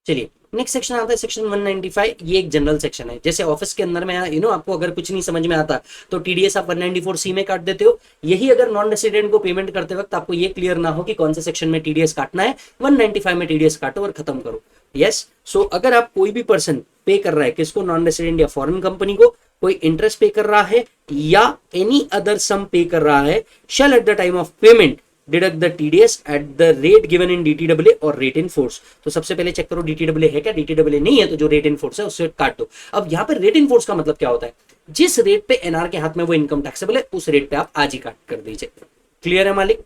चलिए नेक्स्ट सेक्शन आता है सेक्शन 195। ये एक जनरल सेक्शन है। जैसे ऑफिस के अंदर में आपको अगर कुछ नहीं समझ में आता तो टीडीएस आप 194C में काट देते हो। यही अगर नॉन रेसिडेंट को पेमेंट करते वक्त आपको ये क्लियर ना हो कि कौन से सेक्शन में टीडीएस काटना है, 195 में टीडीएस काटो और खत्म करो। यस, सो अगर आप कोई भी पर्सन पे कर रहा है, किसको, नॉन रेसिडेंट या फॉरेन कंपनी को, कोई इंटरेस्ट पे कर रहा है या एनी अदर सम पे कर रहा है, शैल at the time of payment deduct the TDS eight the rate given in DTW और रेट इन फोर्स। तो सबसे पहले चेक करो डीटीडब्ल्यू है क्या, डीटीडब्ल्यू नहीं है तो जो रेट इन फोर्स है उससे काट दो। अब यहाँ पे रेट इन फोर्स का मतलब क्या होता है, जिस रेट पे एनआर के हाथ में वो इनकम टैक्सेबल है उस रेट पे आप आज ही काट कर दीजिए। क्लियर है मालिक?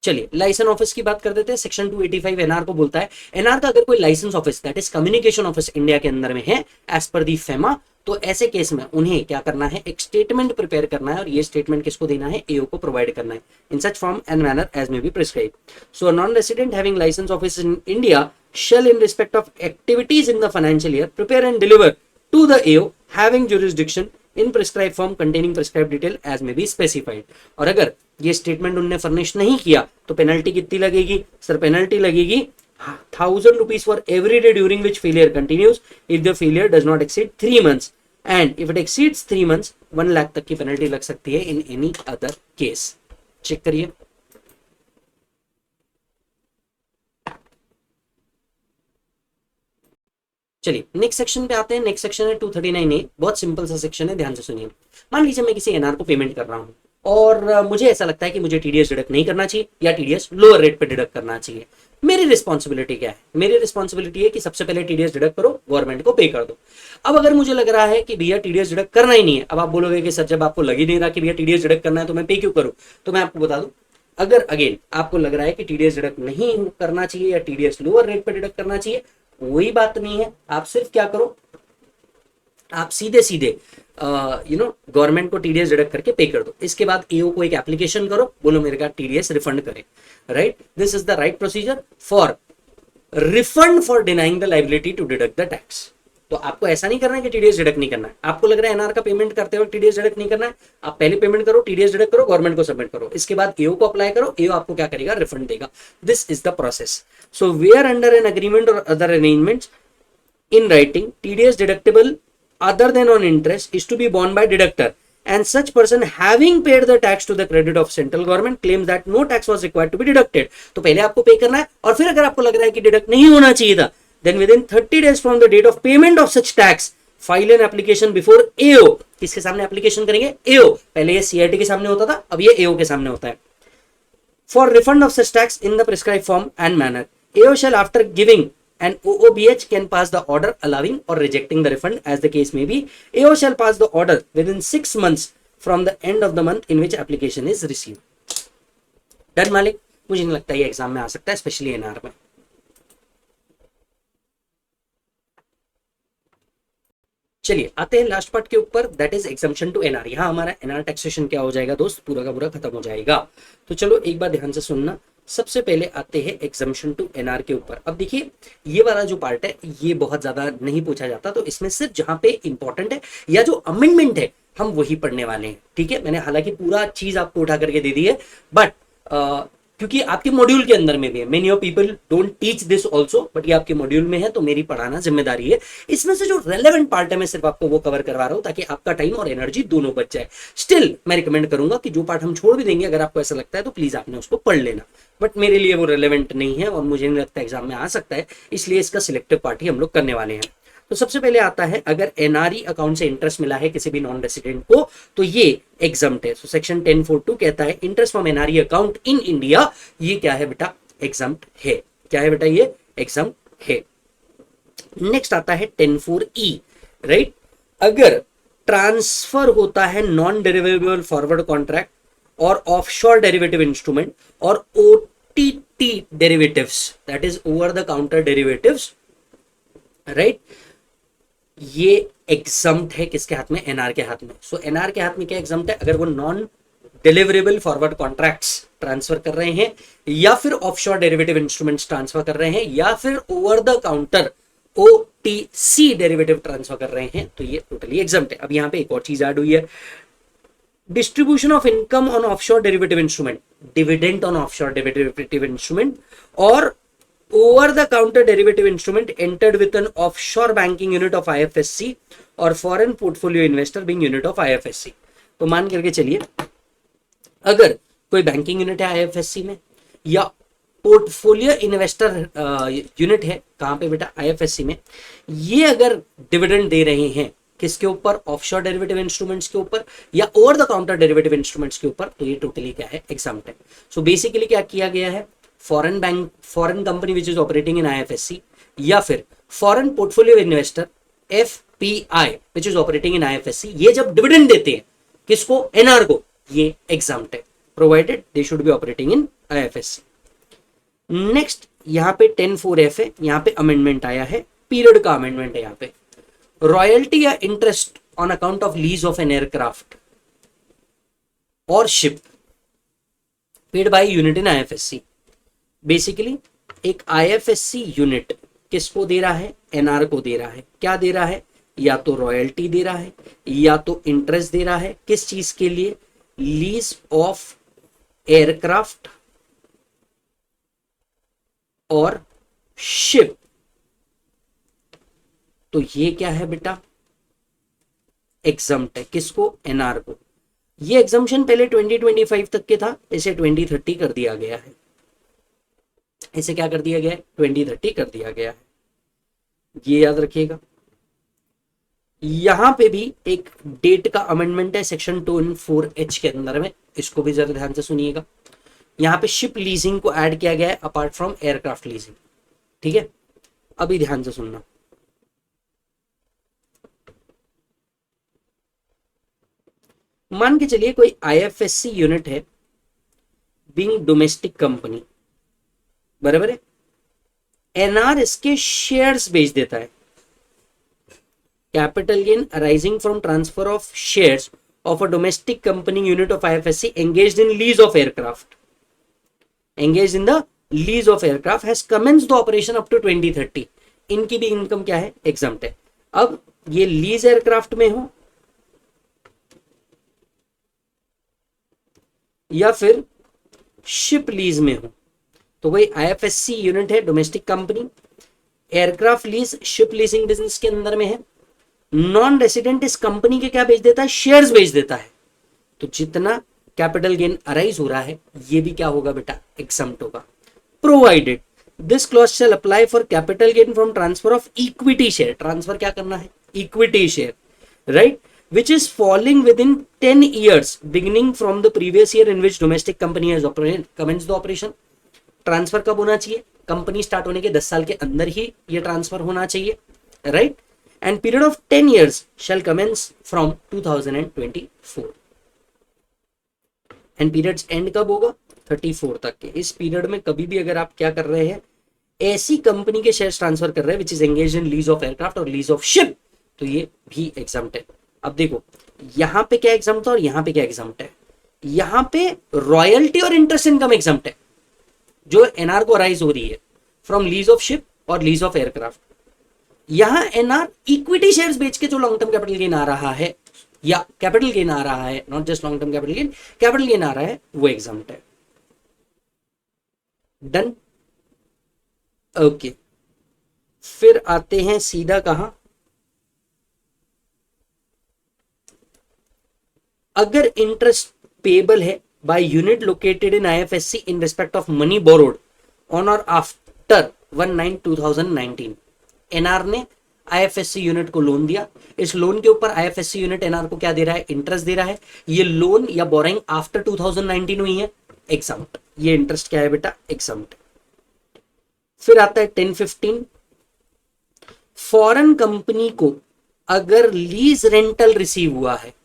चलिए लाइसेंस ऑफिस की बात कर देते हैं। सेक्शन 285 एनआर को बोलता है, एनआर का अगर कोई licence office that is communication office India के अंदर में है एज पर दी फेमा, तो ऐसे केस में उन्हें क्या करना है, एक स्टेटमेंट प्रिपेयर करना है और ये स्टेटमेंट किसको देना है, एओ को प्रोवाइड करना है in such form and manner as may be prescribe. So non resident having licence office in India shall in respect of activities in the financial year prepare and deliver to the AO having jurisdiction in prescribed form containing prescribed detail as may be specified। और अगर ये statement उनने furnish नहीं किया तो penalty कितनी लगेगी sir, penalty लगेगी 1000 rupees for every day during which failure continues if the failure does not exceed 3 months and if it exceeds 3 months 1 lakh तक की पेनल्टी लग सकती है in any other case. Check करिए। चलिए नेक्स्ट सेक्शन पे आते हैं। नेक्स्ट सेक्शन है 239A। बहुत सिंपल सा सेक्शन है, ध्यान से सुनिए। मान लीजिए मैं किसी एनआर को पेमेंट कर रहा हूं और मुझे ऐसा लगता है कि मुझे टीडीएस डिडक्ट नहीं करना चाहिए या टीडीएस लोअर रेट पे डिडक्ट करना चाहिए। मेरी रिस्पॉन्सिबिलिटी क्या है? मेरी रिस्पॉन्सिबिलिटी है कि सबसे पहले टीडीएस डिडक्ट करो, गवर्नमेंट को पे कर दो। अब अगर मुझे लग रहा है कि भैया टीडीएस डिडक्ट करना ही नहीं है, अब आप बोलोगे कि सर जब आपको लग ही नहीं रहा कि भैया टीडीएस डिडक्ट करना है तो मैं पे क्यों करूं, तो मैं आपको बता दूं, अगर अगेन आपको लग रहा है कि टीडीएस डिडक्ट नहीं करना चाहिए या टीडीएस लोअर रेट पे डिडक्ट करना चाहिए, कोई बात नहीं है। आप सिर्फ क्या करो, आप सीधे सीधे गवर्नमेंट को टीडीएस डिडक्ट करके पे कर दो। इसके बाद एओ को एक एप्लीकेशन करो, बोलो मेरे का टीडीएस रिफंड करे। Right, this is the right procedure for refund for denying the liability to deduct the tax. तो आपको ऐसा नहीं करना है कि टीडीएस डिडक्ट नहीं करना है। आपको लग रहा है एनआर का पेमेंट करते वक्त टीडीएस डिडक्ट नहीं करना है, आप पहले पेमेंट करो, टीडीएस डिडक्ट करो, गवर्नमेंट को सबमिट करो, इसके बाद एओ को अप्लाई करो, एओ आपको क्या करेगा, रिफंड देगा। This is the process. So where under an agreement और other arrangements in writing TDS deductible other than on interest is to be borne by deductor and such person having paid the tax to the credit of central government claims that no tax was required to be deducted। तो पहले आपको पे करना है और फिर अगर आपको लग रहा है कि डिडक्ट नहीं होना चाहिए था, then within 30 days from the date of payment of such tax file an application before AO। किसके सामने एप्लीकेशन करेंगे, AO। पहले ये CIT के सामने होता था, अब ये AO के सामने होता है। For refund of such tax in the prescribed form and manner AO shall after giving and OOBH can pass the order allowing or rejecting the refund as the case may be। AO shall pass the order within 6 months from the end of the month in which application is received। Done मालिक? मुझे नहीं लगता ये exam में आ सकता है, specially NR में। चलिए आते हैं लास्ट पार्ट के ऊपर, that is exemption to NR. यहाँ हमारा एनआर टैक्सेशन क्या हो जाएगा दोस्त, पूरा का पूरा खत्म हो जाएगा। तो चलो एक बार ध्यान से सुनना। सबसे पहले आते हैं एग्जम्पशन टू एनआर के ऊपर। अब देखिए ये वाला जो पार्ट है ये बहुत ज्यादा नहीं पूछा जाता, तो इसमें सिर्फ जहां पे इंपॉर्टेंट है या जो अमेंडमेंट है हम वही पढ़ने वाले हैं। ठीक है, मैंने हालांकि पूरा चीज आपको उठा करके दे दी है, बट क्योंकि आपके मॉड्यूल के अंदर में भी है, many of people don't teach this also, but ये आपके मॉड्यूल में है तो मेरी पढ़ाना जिम्मेदारी है। इसमें से जो रेलेवेंट पार्ट है मैं सिर्फ आपको वो कवर करवा रहा हूं ताकि आपका टाइम और एनर्जी दोनों बच जाए। स्टिल मैं रिकमेंड करूंगा कि जो पार्ट हम छोड़ भी देंगे, अगर आपको ऐसा लगता है तो प्लीज आपने उसको पढ़ लेना, बट मेरे लिए वो रेलेवेंट नहीं है और मुझे नहीं लगता एग्जाम में आ सकता है, इसलिए इसका सिलेक्टिव पार्ट ही हम लोग करने वाले हैं। तो सबसे पहले आता है, अगर एनआरई अकाउंट से इंटरेस्ट मिला है किसी भी नॉन रेसिडेंट को तो ये एग्जम्प्ट है। सो सेक्शन 1042 कहता है interest from NRE account in India, ये क्या है बेटा, एग्जम्प्ट है। क्या है बेटा, ये एग्जम्प्ट है। नेक्स्ट आता है 104E। राइट, अगर ट्रांसफर होता है नॉन डेरिवेबल फॉरवर्ड कॉन्ट्रैक्ट और ऑफशोर डेरिवेटिव इंस्ट्रूमेंट और OTT derivatives, that is over the counter derivatives, right, ये एग्जम्प्ट है किसके हाथ में, एनआर के हाथ में। सो एनआर के हाथ में क्या एग्जम्प्ट है, अगर वो non deliverable forward contracts transfer कर रहे हैं या फिर ऑफशोर डेरिवेटिव इंस्ट्रूमेंट्स ट्रांसफर कर रहे हैं या फिर over the counter OTC derivative transfer कर रहे हैं, तो ये टोटली एग्जम्प्ट है। अब यहाँ पे एक और चीज ऐड हुई है, distribution of income on offshore derivative instrument, dividend on offshore derivative instrument और over the counter derivative instrument entered with an offshore banking unit of IFSC और foreign portfolio investor being unit of IFSC। तो मान करके चलिए अगर कोई banking unit है IFSC में या पोर्टफोलियो इन्वेस्टर यूनिट है, कहां पे बेटा, IFSC में, ये अगर डिविडेंड दे रहे हैं किसके ऊपर, ऑफशोर डेरिवेटिव इंस्ट्रूमेंट्स के ऊपर या over the counter derivative instruments के ऊपर, तो ये टोटली क्या है, एग्जाम्प्ट है। सो बेसिकली क्या किया गया है, foreign bank, foreign company which is operating in IFSC या फिर foreign portfolio investor FPI which is operating in IFSC, ये जब डिविडेंड देते हैं किसको, एनआर को, ये एग्जाम्प्ट है, provided they should be operating in IFSC. Next यहाँ पे 10(4)(f है, यहाँ पे अमेंडमेंट आया है, पीरियड का अमेंडमेंट है यहाँ पे, रॉयल्टी या interest on account of lease of an aircraft और ship paid by unit in IFSC. Basically एक आईएफएससी यूनिट किसको दे रहा है, एनआर को दे रहा है। क्या दे रहा है, या तो रॉयल्टी दे रहा है या तो इंटरेस्ट दे रहा है, किस चीज के लिए, लीज ऑफ एयरक्राफ्ट और शिप। तो ये क्या है बेटा, एग्जम्प्ट है, किसको, एनआर को। ये एग्जम्पशन पहले 2025 तक के था, इसे 2030 कर दिया गया है, इसे क्या कर दिया गया है, 2030 कर दिया गया है, ये याद रखिएगा। यहां पे भी एक डेट का अमेंडमेंट है सेक्शन 2(4)(h) के अंदर में, इसको भी जरा ध्यान से सुनिएगा। यहां पे शिप लीजिंग को ऐड किया गया है अपार्ट फ्रॉम एयरक्राफ्ट लीजिंग, ठीक है, अभी ध्यान से सुनना। मान के चलिए कोई आईएफएससी यूनिट है, बीइंग डोमेस्टिक कंपनी, बराबर है, एनआर इसके शेयर्स बेच देता है, capital gain arising from transfer of shares of a domestic company unit of IFSC engaged in lease of aircraft, engaged in the lease of aircraft has commenced the operation up to 2030, इनकी भी income क्या है, exempt है। अब ये lease aircraft में हो या फिर शिप लीज में हो, तो वही आईएफएससी यूनिट है, domestic company, aircraft lease ship leasing business के अंदर में है, नॉन रेसिडेंट इस कंपनी के क्या बेच देता है, शेयर्स बेच देता है, तो जितना कैपिटल गेन अराइज हो रहा है ये भी क्या होगा बेटा, एग्जम्प्ट होगा, provided this clause shall apply for capital gain from transfer of equity share, transfer क्या करना है, equity share, right, which is falling within 10 years beginning from the previous year in which domestic company has commenced the operation। Transfer कब होना चाहिए, company start होने के 10 साल के अंदर ही ये ट्रांसफर होना चाहिए, right, and period of 10 years shall commence from 2024 and periods and कब होगा, 34 तक के। इस पीरियड में कभी भी अगर आप क्या कर रहे हैं, ऐसी कंपनी के शेयर्स ट्रांसफर कर रहे हैं which is engage in lease of aircraft और लीज ऑफ शिप, तो ये भी एग्जाम्प्ट है। अब देखो यहां पे क्या एग्जाम्प्ट है और यहां पे क्या एग्जाम्प्ट है, यहां पे रॉयल्टी और इंटरेस्ट इनकम एग्जाम्प्ट है जो एनआर को अराइज हो रही है फ्रॉम लीज ऑफ शिप और लीज ऑफ एयरक्राफ्ट। यहां एनआर इक्विटी शेयर्स बेच के जो लॉन्ग टर्म कैपिटल गेन आ रहा है या कैपिटल गेन आ रहा है, not just long term capital gain आ रहा है, वो एग्जाम्प्ट है। Done, okay. फिर आते हैं सीधा कहां, अगर इंटरेस्ट पेबल है by unit located in IFSC in respect of money borrowed on और आफ्टर 1/9/2019, एनआर ने आईएफएससी यूनिट को लोन दिया, इस लोन के ऊपर आईएफएससी यूनिट एनआर को क्या दे रहा है, इंटरेस्ट दे रहा है, ये लोन या बोरिंग आफ्टर 2019 हुई है, एग्जाम्प्ट, ये इंटरेस्ट क्या है बेटा, एग्जाम्प्ट। फिर आता है 10(15), फॉरेन कंपनी को अगर लीज रेंटल रिसीव हुआ है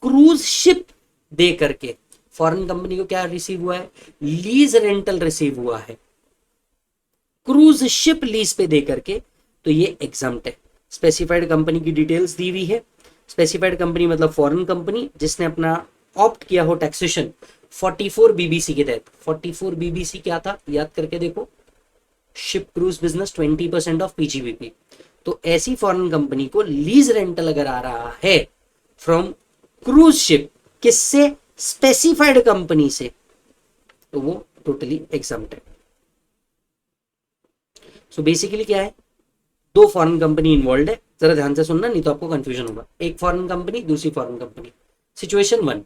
क्रूज शिप दे करके, फॉरेन कंपनी को क्या रिसीव हुआ है, लीज रेंटल रिसीव हुआ है क्रूज शिप लीज पे दे करके, तो ये एग्जाम्प्ट है। स्पेसिफाइड कंपनी की डिटेल्स दी हुई है, स्पेसिफाइड कंपनी मतलब फॉरेन कंपनी जिसने अपना ऑप्ट किया हो टैक्सेशन 44 बीबीसी के तहत। 44 बीबीसी क्या था याद करके देखो, ship cruise business 20% of PGBP. तो ऐसी फॉरेन कंपनी को लीज रेंटल अगर आ रहा है फ्रॉम क्रूज शिप, किससे, स्पेसिफाइड कंपनी से, तो वो टोटली एग्जाम्प्ट है। सो बेसिकली क्या है, दो फॉरेन कंपनी इन्वॉल्व है, जरा ध्यान से सुनना नहीं तो आपको कंफ्यूजन होगा। एक फॉरेन कंपनी, दूसरी फॉरेन कंपनी। सिचुएशन 1,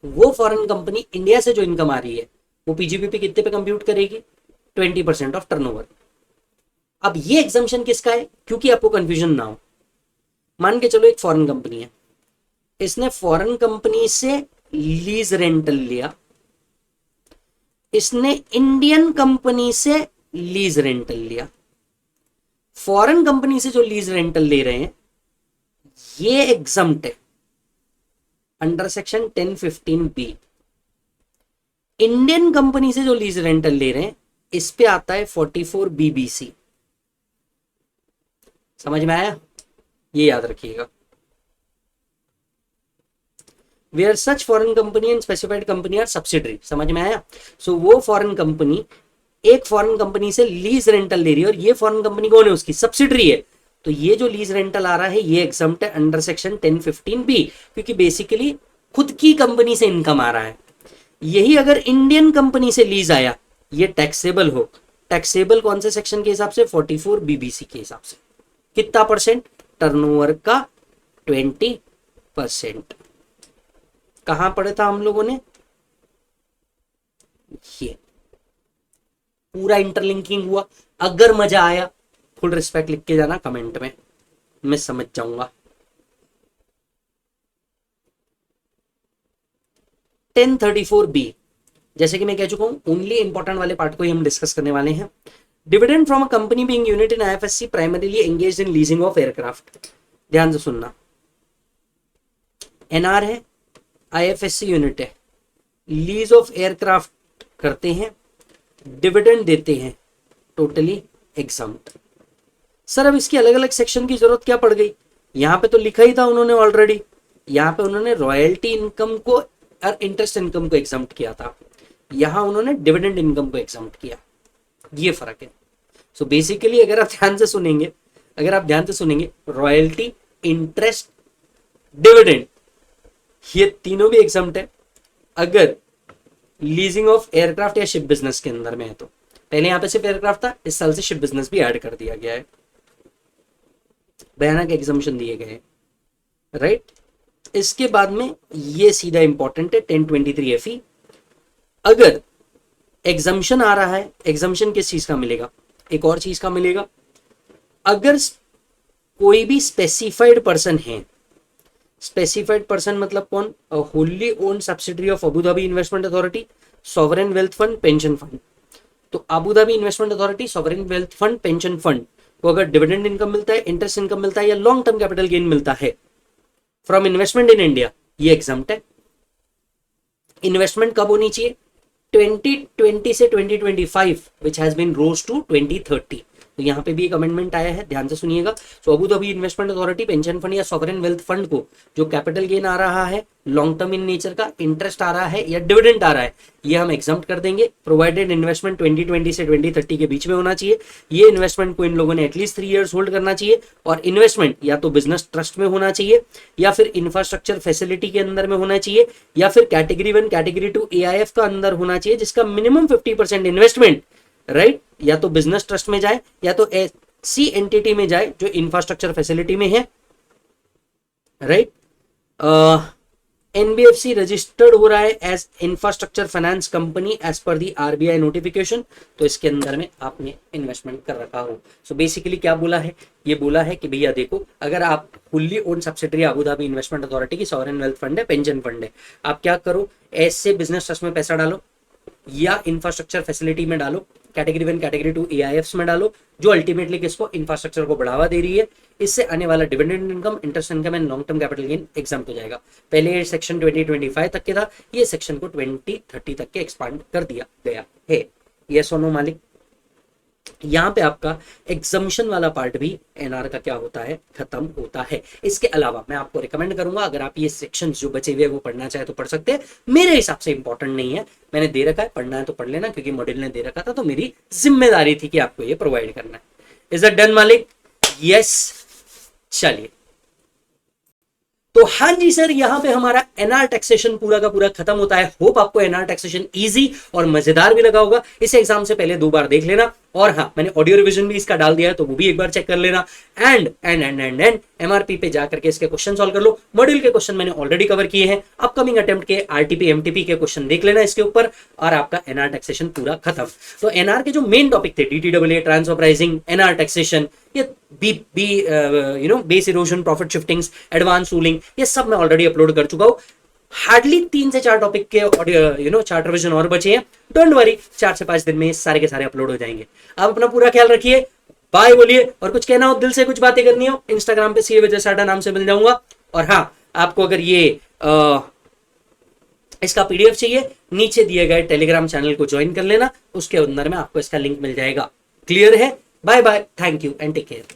वो फॉरेन कंपनी इंडिया से जो इनकम आ रही है वो पीजीबीपी कितने पे कंप्यूट करेगी, 20% ऑफ टर्नओवर। अब ये एग्जाम्पशन किसका है, क्योंकि आपको कंफ्यूजन ना हो, मान के चलो एक फॉरेन कंपनी है, इसने फॉरेन कंपनी से लीज रेंटल लिया, इसने इंडियन कंपनी से लीज रेंटल लिया। फॉरेन कंपनी से जो लीज रेंटल ले रहे हैं ये एग्जम्प्ट है under section 1015B। Indian company से जो लीज रेंटल ले रहे हैं इस पे आता है 44BBC। समझ में आया? ये याद रखिएगा। Where such foreign company and specified company are subsidiary. समझ में आया? सो वो फॉरेन कंपनी एक फॉरेन कंपनी से लीज रेंटल ले रही है और ये फॉरेन कंपनी कौन है? उसकी सब्सिडरी है। तो ये जो लीज रेंटल आ रहा है ये एग्जम्प्ट है अंडर सेक्शन 1015B, क्योंकि बेसिकली खुद की कंपनी से इनकम आ रहा है। यही अगर इंडियन कंपनी से लीज आया ये टैक्सेबल हो। टैक्सेबल कौन से सेक्शन के हिसाब से? 44BBC के हिसाब से। कितना परसेंट? टर्नओवर का 20%। कहां पढ़ा था हम लोगों ने? ये पूरा इंटरलिंकिंग हुआ। अगर मजा आया फुल रिस्पेक्ट लिख के जाना कमेंट में, मैं समझ जाऊंगा। 1034B, जैसे कि मैं कह चुका हूं ओनली इंपॉर्टेंट वाले पार्ट को ही हम डिस्कस करने वाले हैं। Dividend from a company being unit in IFSC primarily engaged in leasing of aircraft. ध्यान से सुनना, एनआर है, आईएफएससी यूनिट है, लीज ऑफ एयरक्राफ्ट करते हैं, डिविडेंड देते हैं, टोटली एग्जम्प्ट। सर अब इसकी अलग अलग सेक्शन की जरूरत क्या पड़ गई? यहां पे तो लिखा ही था उन्होंने ऑलरेडी। यहां पे उन्होंने रॉयल्टी इनकम को और इंटरेस्ट इनकम को एग्जम्प्ट किया था, यहां उन्होंने डिविडेंड इनकम को एग्जम्प्ट किया। ये फर्क है। सो बेसिकली अगर आप ध्यान से सुनेंगे रॉयल्टी, इंटरेस्ट, डिविडेंड ये तीनों भी एग्जम्प्ट है अगर लीजिंग ऑफ एयरक्राफ्ट या शिप बिजनेस के अंदर में है। तो पहले यहां पे सिर्फ एयरक्राफ्ट था, इस साल से शिप बिजनेस भी ऐड कर दिया गया है। भयानक एग्जम्पशन दिए गए, राइट। इसके बाद में ये सीधा इंपॉर्टेंट है 1023FE। अगर एग्जम्पशन आ रहा है, एग्जम्पशन किस चीज का मिलेगा? एक और चीज का मिलेगा। अगर कोई भी स्पेसिफाइड पर्सन है, स्पेसिफाइड पर्सन मतलब कौन? Wholly owned subsidiary of Abu Dhabi investment authority, sovereign wealth fund, pension fund. तो Abu Dhabi investment authority, sovereign wealth fund, pension fund को अगर डिविडेंड इनकम मिलता है, इंटरेस्ट इनकम मिलता है या लॉन्ग टर्म कैपिटल गेन मिलता है फ्रॉम इन्वेस्टमेंट इन इंडिया, ये एग्जम्प्ट है। इन्वेस्टमेंट कब होनी चाहिए? 2020 से 2025 which has been rose to 2030। तो यहाँ पे भी एक अमेंडमेंट आया है, ध्यान से सुनिएगा। So Abu Dhabi investment authority, pension fund या सॉवरेन वेल्थ फंड को जो कैपिटल गेन आ रहा है लॉन्ग टर्म इन नेचर का, इंटरेस्ट आ रहा है या डिविडेंड आ रहा है, ये हम एग्जम्प्ट कर देंगे प्रोवाइडेड इन्वेस्टमेंट 2020 से 2030 के बीच में होना चाहिए। ये इन्वेस्टमेंट को इन लोगों ने एटलीस्ट 3 years होल्ड करना चाहिए और इन्वेस्टमेंट या तो बिजनेस ट्रस्ट में होना चाहिए या फिर इंफ्रास्ट्रक्चर फैसिलिटी के अंदर में होना चाहिए या फिर कैटेगरी 1 कैटेगरी 2 AIF का अंदर होना चाहिए, जिसका मिनिमम 50% इन्वेस्टमेंट राइट या तो बिजनेस ट्रस्ट में जाए या तो ऐसी एंटिटी में जाए जो इंफ्रास्ट्रक्चर फैसिलिटी में है, राइट। एनबीएफसी रजिस्टर्ड हो रहा है as infrastructure finance company as per the RBI notification, तो इसके अंदर में आपने इन्वेस्टमेंट कर रखा हो। सो बेसिकली क्या बोला है? ये बोला है कि भैया देखो, अगर आप fully own subsidiary Abu Dhabi investment authority की सॉवरेन वेल्थ फंड है, पेंशन फंड है, आप क्या करो, ऐसे बिजनेस ट्रस्ट में पैसा डालो या इंफ्रास्ट्रक्चर फैसिलिटी में डालो, कैटेगरी 1 कैटेगरी 2 AIFs में डालो, जो अल्टीमेटली किसको? इंफ्रास्ट्रक्चर को बढ़ावा दे रही है। इससे आने वाला dividend income, interest income and long term capital gain exempt हो जाएगा। पहले ये सेक्शन 2025 तक के था, ये सेक्शन को 2030 तक के एक्सपांड कर दिया गया है। यस और नो मालिक? यहाँ पे आपका एग्जम्पशन वाला पार्ट भी एनआर का क्या होता है? खत्म होता है। इसके अलावा मैं आपको रिकमेंड करूंगा, अगर आप ये सेक्शन जो बचे हुए वो पढ़ना चाहे तो पढ़ सकते हैं। मेरे हिसाब से इंपॉर्टेंट नहीं है, मैंने दे रखा है, पढ़ना है तो पढ़ लेना, क्योंकि मॉड्यूल ने दे रखा था तो मेरी जिम्मेदारी थी कि आपको ये प्रोवाइड करना है। इज इट डन मालिक? यस, चलिए। तो हाँ जी सर, यहां पे हमारा एनआर टैक्सेशन पूरा का पूरा खत्म होता है। होप आपको एनआर टैक्सेशन इजी और मजेदार भी लगा होगा। इस एग्जाम से पहले 2 बार देख लेना, और हाँ मैंने ऑडियो रिवीजन भी इसका डाल दिया है तो वो भी एक बार चेक कर लेना। And and and and and MRP पे जाकर के इसके क्वेश्चन सॉल्व कर लो। मॉड्यूल के क्वेश्चन मैंने ऑलरेडी कवर किए हैं, अपकमिंग अटेम्प्ट के RTP MTP के क्वेश्चन देख लेना इसके ऊपर, और आपका एनआर टैक्सेशन पूरा खत्म। तो एनआर के जो मेन टॉपिक थे, DTAA, transfer pricing, NR taxation, ये B B base erosion, profit shiftings, advance ruling, ये सब मैं ऑलरेडी अपलोड कर चुका हूँ। हार्डली 3 से 4 टॉपिक के ऑडियो चार्ट रिविजन और बचे हैं। डोंट वरी, 4 से 5 दिन में सारे के सारे अपलोड हो जाएंगे। आप अपना पूरा ख्याल रखिए, बाय बोलिए, और कुछ कहना हो, दिल से कुछ बातें करनी हो, इंस्टाग्राम पे सीए विजय साडा नाम से मिल जाऊंगा। और हाँ, आपको अगर ये इसका पीडीएफ चाहिए, नीचे दिए गए टेलीग्राम चैनल को ज्वाइन कर लेना, उसके अंदर में आपको इसका लिंक मिल जाएगा। क्लियर है? Bye bye, thank you and take care.